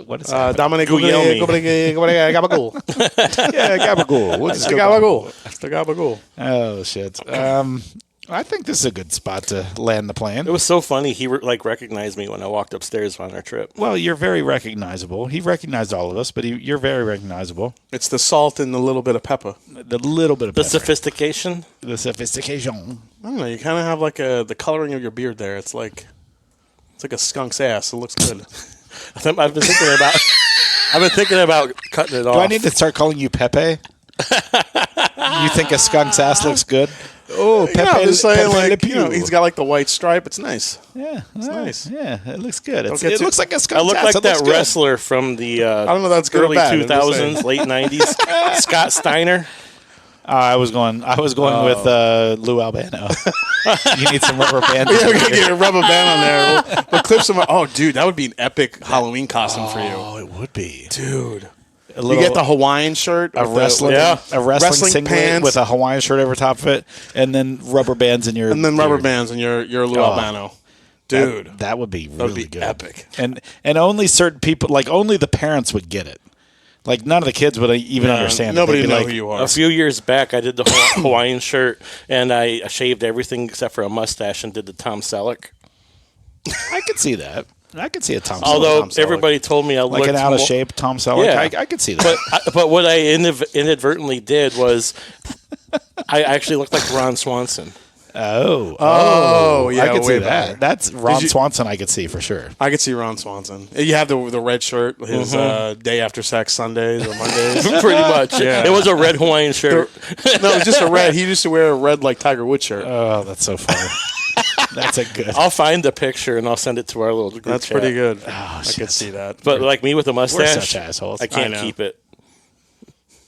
What is that? Dominic Guglielmi. gabagool. Yeah, gabagool. What's It's the gabagool. It's the gabagool. Oh shit. I think this is a good spot to land the plane. It was so funny. He recognized me when I walked upstairs on our trip. Well, you're very recognizable. He recognized all of us, but you're very recognizable. It's the salt and the little bit of pepper. The little bit of The pepper. sophistication. The sophistication. I don't know. You kind of have like the coloring of your beard there. It's like a skunk's ass. It looks good. I've been thinking about cutting it off. Do I need to start calling you Pepe? You think a skunk's ass looks good? Oh, Pepe, I'm just saying, Pepe Le like, Pew. he's got like the white stripe. It's nice. Yeah, it's nice. Yeah, it looks good. get It too- looks like a I skunk's look ass. like It that looks good. wrestler from the I don't know if that's good or early bad. I'm just saying. 2000s, late 90s, Scott Steiner. I was going with Lou Albano. You need some rubber bands. Yeah, we're gonna get a rubber band on there. We'll clip some. Oh, dude, that would be an epic Halloween costume for you, Oh, it would be. dude. A You get the Hawaiian shirt, a with the- wrestling, yeah. a wrestling Wrestling singlet pants. with a Hawaiian shirt over top of it, and then rubber bands in your and then rubber beard. bands, and you're Lou Albano, dude. That would be really That would be good. epic. And only certain people, like only the parents, would get it. Like none of the kids would even understand. Nobody it. They'd be know like, who you are. A few years back, I did the Hawaiian shirt, and I shaved everything except for a mustache and did the Tom Selleck. I could see that. I could see a Tom Selleck. Although Tom Selleck. everybody told me I like looked an out of mo- shape Tom Selleck. Yeah. I could see that. But what I inadvertently did was I actually looked like Ron Swanson. Oh, yeah, I could way see that. better. That's Ron you- Swanson. I could see for sure. I could see Ron Swanson. You have the red shirt, his day after sex Sundays or Mondays. Pretty much. Yeah. It was a red Hawaiian shirt. No, it's just a red. He used to wear a red like Tiger Woods shirt. Oh, that's so funny. That's a good. I'll find the picture and I'll send it to our little group That's chat. pretty good. Oh, I shit. could see that. But like me with a mustache, such assholes. I can't I know. keep it.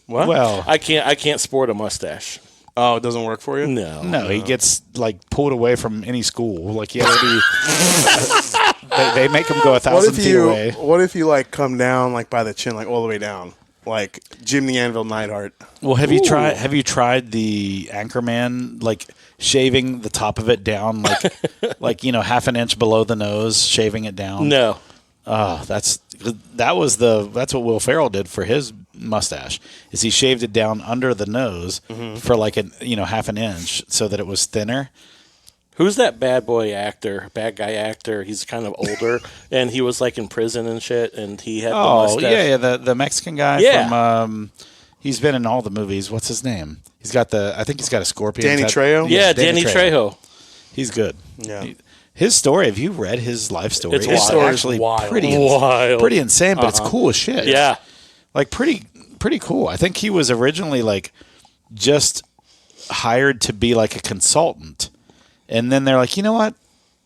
What? Well, I can't sport a mustache. Oh, it doesn't work for you? no, he gets like pulled away from any school. Like he has to be. they make him go 1,000 feet away. What if you like come down like by the chin, like all the way down, like Jim the Anvil Neidhart? Well, have you tried the Anchorman, like shaving the top of it down, like half an inch below the nose, shaving it down? No. Oh, that's what Will Ferrell did for his mustache. Is he shaved it down under the nose for like half an inch so that it was thinner. Who's that bad guy actor? He's kind of older, and he was like in prison and shit, and he had the mustache. yeah, the Mexican guy Yeah. from. He's been in all the movies. What's his name? I think he's got a scorpion. Danny Trejo? Yeah, Danny Trejo. He's good. Yeah. His story. Have you read his life story? It's wild. story is actually wild. pretty insane, but it's cool as shit. Yeah. Like pretty cool. I think he was originally like just hired to be like a consultant, and then they're like, you know what?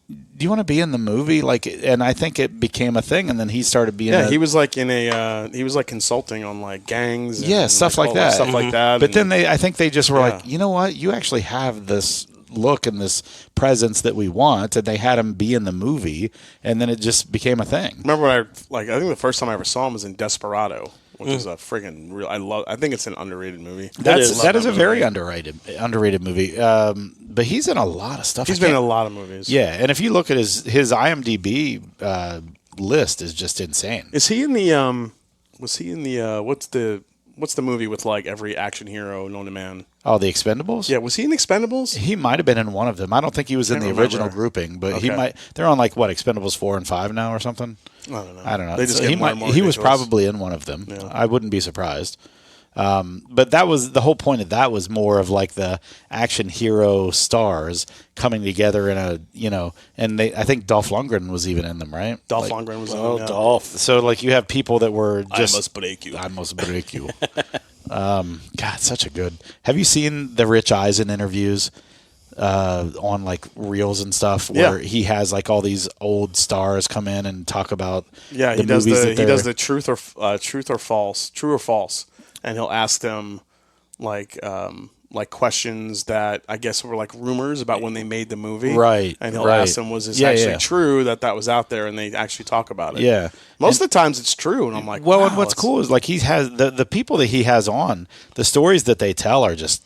Do you want to be in the movie? Like, and I think it became a thing, and then he started being. Yeah, he was like he was like consulting on like gangs. And, stuff like all that. Stuff like that. But and- then I think they just were Yeah. like, you know what? You actually have this look and this presence that we want, and they had him be in the movie, and then it just became a thing. remember when I think the first time I ever saw him was in Desperado, which is a friggin' real. I think it's an underrated movie. That is. is a very underrated movie. But he's in a lot of stuff. He's been in a lot of movies. Yeah, and if you look at his IMDb list is just insane. Is he in the Was he in the what's the movie with like every action hero known to man? Oh, The Expendables? Yeah, was he in Expendables? He might have been in one of them. I don't think he was in the Can't original remember. grouping, but he Okay. might. They're on like what, Expendables 4 and 5 now or something. I don't know. They just so get he more and more he was ridiculous. probably in one of them. Yeah. I wouldn't be surprised. But that was the whole point of that was more of like the action hero stars coming together in a and I think Dolph Lundgren was even in them, right? Dolph Like, Lundgren was Oh, in Dolph. So like you have people that were just I must break you. I must break you. God, such a good. Have you seen the Rich Eisen interviews on like reels and stuff where he has like all these old stars come in and talk about Yeah, the he does movies the that he does they're- the truth or false, and he'll ask them like questions that I guess were like rumors about when they made the movie, Right, And he'll right. ask them, was this Yeah, actually yeah. true that was out there, and they actually talk about it. Yeah. most of the times it's true, and I'm like, Well, wow, and what's it's- cool is like he has the people that he has on, the stories that they tell are just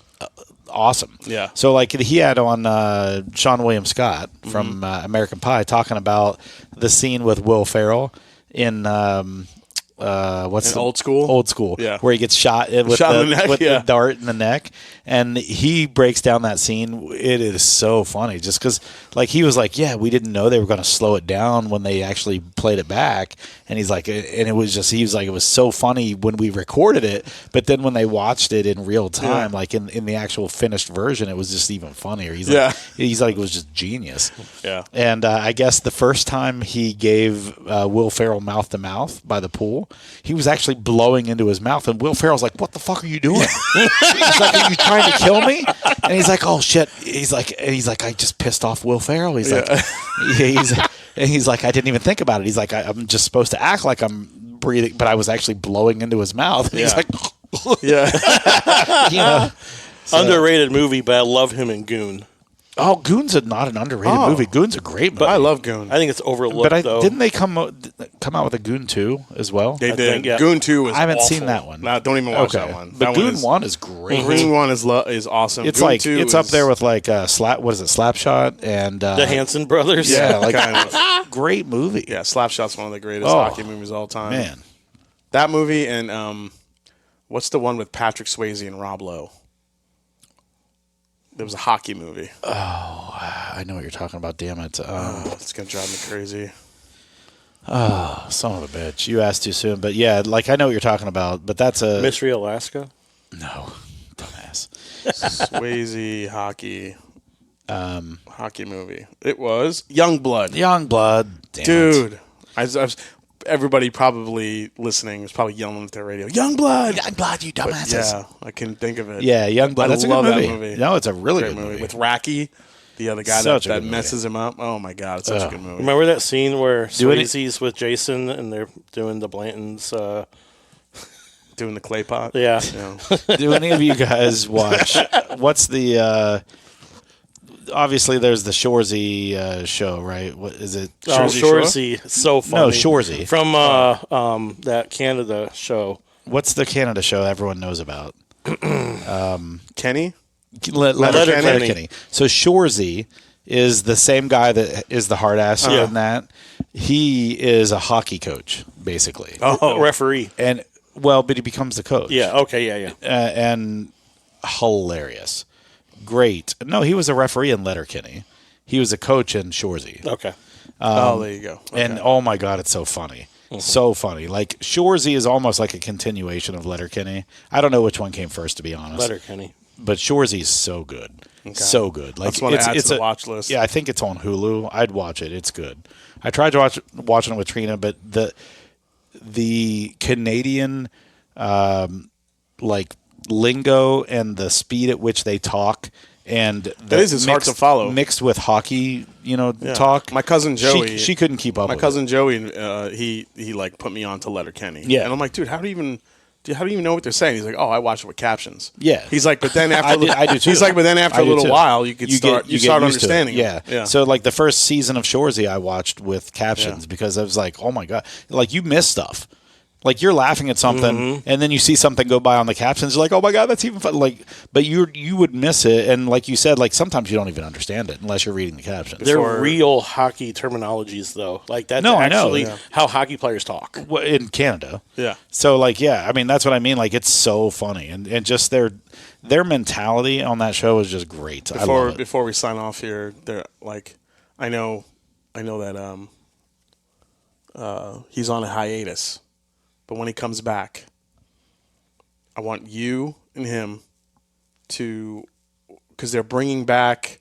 awesome. Yeah. So like he had on Sean William Scott from Mm-hmm. American Pie talking about the scene with Will Ferrell in what's In Old School? Old School, Yeah. where he gets shot with Shot in the neck, with yeah. the dart in the neck, and he breaks down that scene. It is so funny, just because like he was like, yeah, we didn't know they were going to slow it down when they actually played it back, and he's like, and it was just he was like, it was so funny when we recorded it, but then when they watched it in real time, Yeah. like in the actual finished version, it was just even funnier. He's Yeah. like, he's like, it was just genius. Yeah. And I guess the first time he gave Will Ferrell mouth to mouth by the pool, Ferrell, he was actually blowing into his mouth, and Will Ferrell's like, "What the fuck are you doing?" He's like, "Are you trying to kill me?" And he's like, "Oh shit!" He's like, "I just pissed off Will Ferrell." He's like, he's like, "I didn't even think about it." He's like, "I'm just supposed to act like I'm breathing, but I was actually blowing into his mouth." And he's like, Yeah. you know. Underrated movie, but I love him in Goon. Oh, Goon's not an underrated movie. Goon's a great movie. I love Goon. I think it's overlooked, though. Didn't they come out with a Goon 2 as well? They I did. think, yeah. Goon 2 was I haven't awful. seen that one. No, don't even watch that one. But That Goon one 1 is great. Goon 1 is awesome. It's Goon like 2 it's up there with like Slapshot and The Hanson brothers. yeah, like kind of. great movie. Yeah, Slapshot's one of the greatest Oh, hockey movies of all time. Man, That movie and what's the one with Patrick Swayze and Rob Lowe? There was a hockey movie. I know what you're talking about. Damn it! It's gonna drive me crazy. Son of a bitch! You asked too soon. But yeah, like I know what you're talking about. But that's a Mystery Alaska. no, dumbass. Swayze hockey movie. It was Youngblood. Youngblood, damn it. Dude, everybody probably listening was probably yelling at their radio. Youngblood. Youngblood, you dumbasses. Yeah, I couldn't think of it. Yeah, Youngblood. I That's a love good that movie. movie. No, it's a really Great good movie. with Racky, the other guy Such a that good movie. messes him up. Oh my god, it's such a good movie. Remember that scene where Do any- Swayze's with Jason and they're doing the Blantons? Doing the clay pot. Yeah. Do any of you guys watch? What's the? Obviously, there's the Shoresy show, right? What is it? Shoresy. So funny. No, Shoresy. From that Canada show. What's the Canada show everyone knows about? Kenny. Letterkenny. So Shoresy is the same guy that is the hard ass in that. He is a hockey coach, basically. Referee. And but he becomes the coach. Yeah. Okay. Yeah. And hilarious. Great. No, he was a referee in Letterkenny. He was a coach in Shoresy. Okay. There you go. Okay. And oh my god, it's so funny. So funny. Like Shoresy is almost like a continuation of Letterkenny. I don't know which one came first, to be honest. Letterkenny. But Shoresy is so good. So good. Like That's one to add to the watch list. Yeah, I think it's on Hulu. I'd watch it. It's good. I tried to watching it with Trina, but the Canadian like lingo and the speed at which they talk and it's hard to follow. Mixed with hockey, talk. My cousin Joey, she couldn't keep up. My with cousin it. Joey, he like put me on to Letterkenny. Yeah. And I'm like, dude, how do you even know what they're saying? He's like, oh, I watch it with captions. Yeah. He's like, but then after I do too. He's like, but then after I a do little too. while, you get start used to it. understanding. Yeah. So like the first season of Shoresy, I watched with captions because I was like, oh my god, like you miss stuff. Like you're laughing at something, and then you see something go by on the captions. You're like, "Oh my god, that's even fun!" Like, but you would miss it, and like you said, like sometimes you don't even understand it unless you're reading the captions. They're real hockey terminologies, though. Like that's No, I know. actually how hockey players talk. In Canada. Yeah. So like, yeah, I mean that's what I mean. Like it's so funny, and just their mentality on that show is just great. I love it. Before we sign off here, they're like, I know that he's on a hiatus. But when he comes back, I want you and him to, because they're bringing back,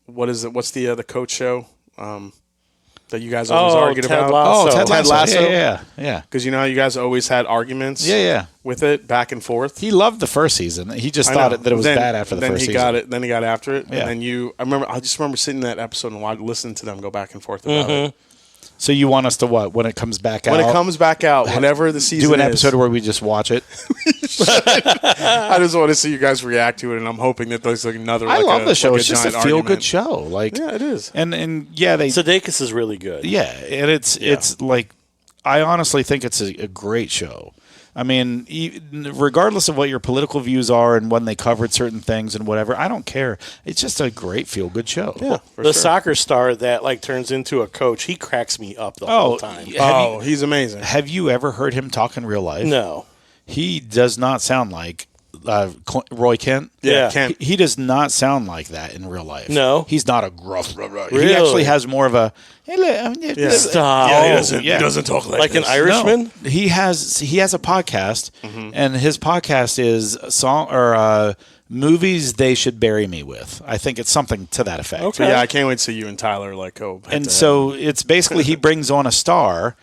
what's the coach show that you guys always argued Ted about? Lasso. Oh, Ted Lasso. Yeah. Because you know how you guys always had arguments. Yeah. With it back and forth. He loved the first season. He just I thought know. that it was bad after the then first he season. got it. Then he got after it. Yeah. And then I just remember sitting in that episode and listening to them go back and forth about it. So you want us to what? When it comes back out? When it comes back out, whenever the season do an is, episode where we just watch it. I just want to see you guys react to it, and I'm hoping that there's like another. I love the show. Like It's just a giant feel good argument. show. Like Yeah, it is. And yeah, they Sudeikis is really good. yeah, and it's like I honestly think it's a great show. I mean, regardless of what your political views are and when they covered certain things and whatever, I don't care. It's just a great feel good show. Yeah, The soccer star that like turns into a coach, he cracks me up the whole time. He's amazing. Have you ever heard him talk in real life? No. He does not sound like Roy Kent. Yeah. Kent. He does not sound like that in real life. No? He's not a gruff. He Really? actually has more of a. Hey, look, Stop. Yeah, he yeah. doesn't talk Like an this. Irishman? No, he has a podcast, and his podcast is movies they should bury me with. I think it's something to that effect. Okay. So, yeah, I can't wait to see you and Tyler like go. And so it's basically he brings on a star,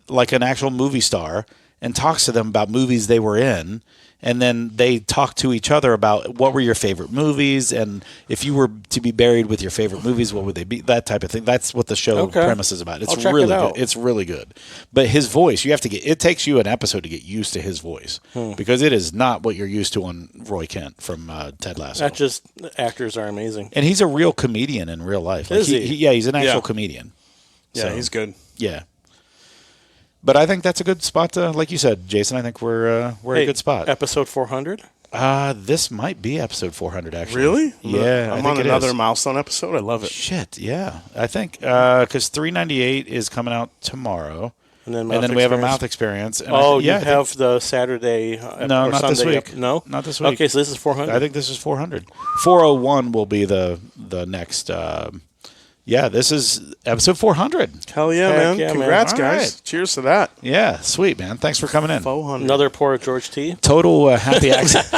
like an actual movie star, and talks to them about movies they were in. And then they talk to each other about what were your favorite movies, and if you were to be buried with your favorite movies, what would they be? That type of thing. That's what the show premise is about. It's I'll check really it out. good. It's really good. But his voice, it takes you an episode to get used to his voice because it is not what you're used to on Roy Kent from Ted Lasso. That just actors are amazing. And he's a real comedian in real life. Like Is he? Yeah, he's an actual comedian. Yeah, So, he's good. Yeah. But I think that's a good spot to, like you said, Jason. I think we're at a good spot. Episode 400. This might be episode 400, actually. Really? Yeah, I'm I on think it another is. milestone episode. I love it. Shit, yeah. I think because 398 is coming out tomorrow, And then we have a mouth experience. And You have the Saturday. No, or not this Sunday week. No, Not this week. Okay, so this is 400. I think this is 400. 401 will be the next. This is episode 400. Hell yeah, Heck man. yeah, man. Congrats, All guys. right. Cheers to that. Yeah, sweet, man. Thanks for coming in. 400. Another pour of George T. Total happy accident.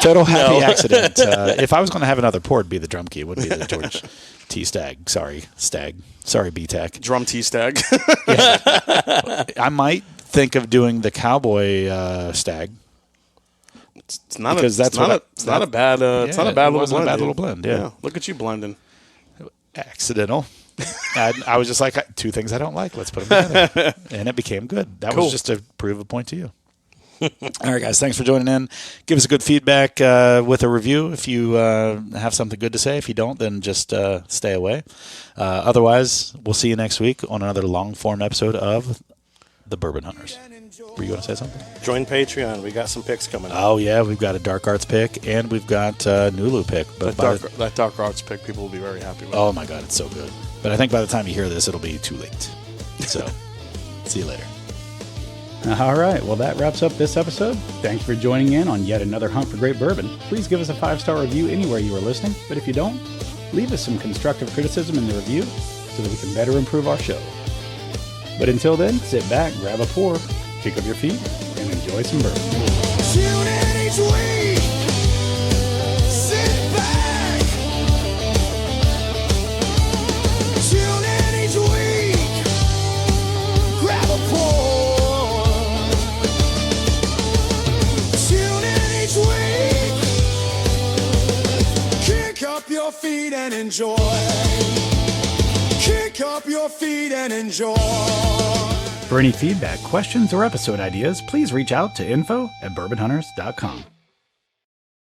Total happy accident. If I was going to have another pour, it'd be the Drumkey. It would be the George T Stagg. Sorry, Stagg. Sorry, B-Tech. Drum T Stagg. I might think of doing the Cowboy Stagg. It's not Because a, that's it's not what a, it's not a bad it little wasn't blend. a bad dude. little blend, yeah. Look at you blending. Accidental. I was just like, two things I don't like. Let's put them together. And it became good. That Cool. was just to prove a point to you. All right, guys. Thanks for joining in. Give us a good feedback with a review if you have something good to say. If you don't, then just stay away. Otherwise, we'll see you next week on another long-form episode of The Bourbon Hunters. Were you going to say something? Join Patreon. We got some picks coming up. Oh, yeah. We've got a Dark Arts pick, and we've got Nulu pick. But That Dark Arts pick, people will be very happy with. oh, my God. It's so good. But I think by the time you hear this, it'll be too late. So, see you later. All right, well, that wraps up this episode. Thanks for joining in on yet another Hunt for Great Bourbon. Please give us a 5-star review anywhere you are listening, but if you don't, leave us some constructive criticism in the review so that we can better improve our show. But until then, sit back, grab a pour, kick up your feet, and enjoy some bourbon. Tune in each week. Sit back. Tune in each week. Grab a pour. Tune in each week. Kick up your feet and enjoy. Kick up your feet and enjoy. For any feedback, questions, or episode ideas, please reach out to info@bourbonhunters.com.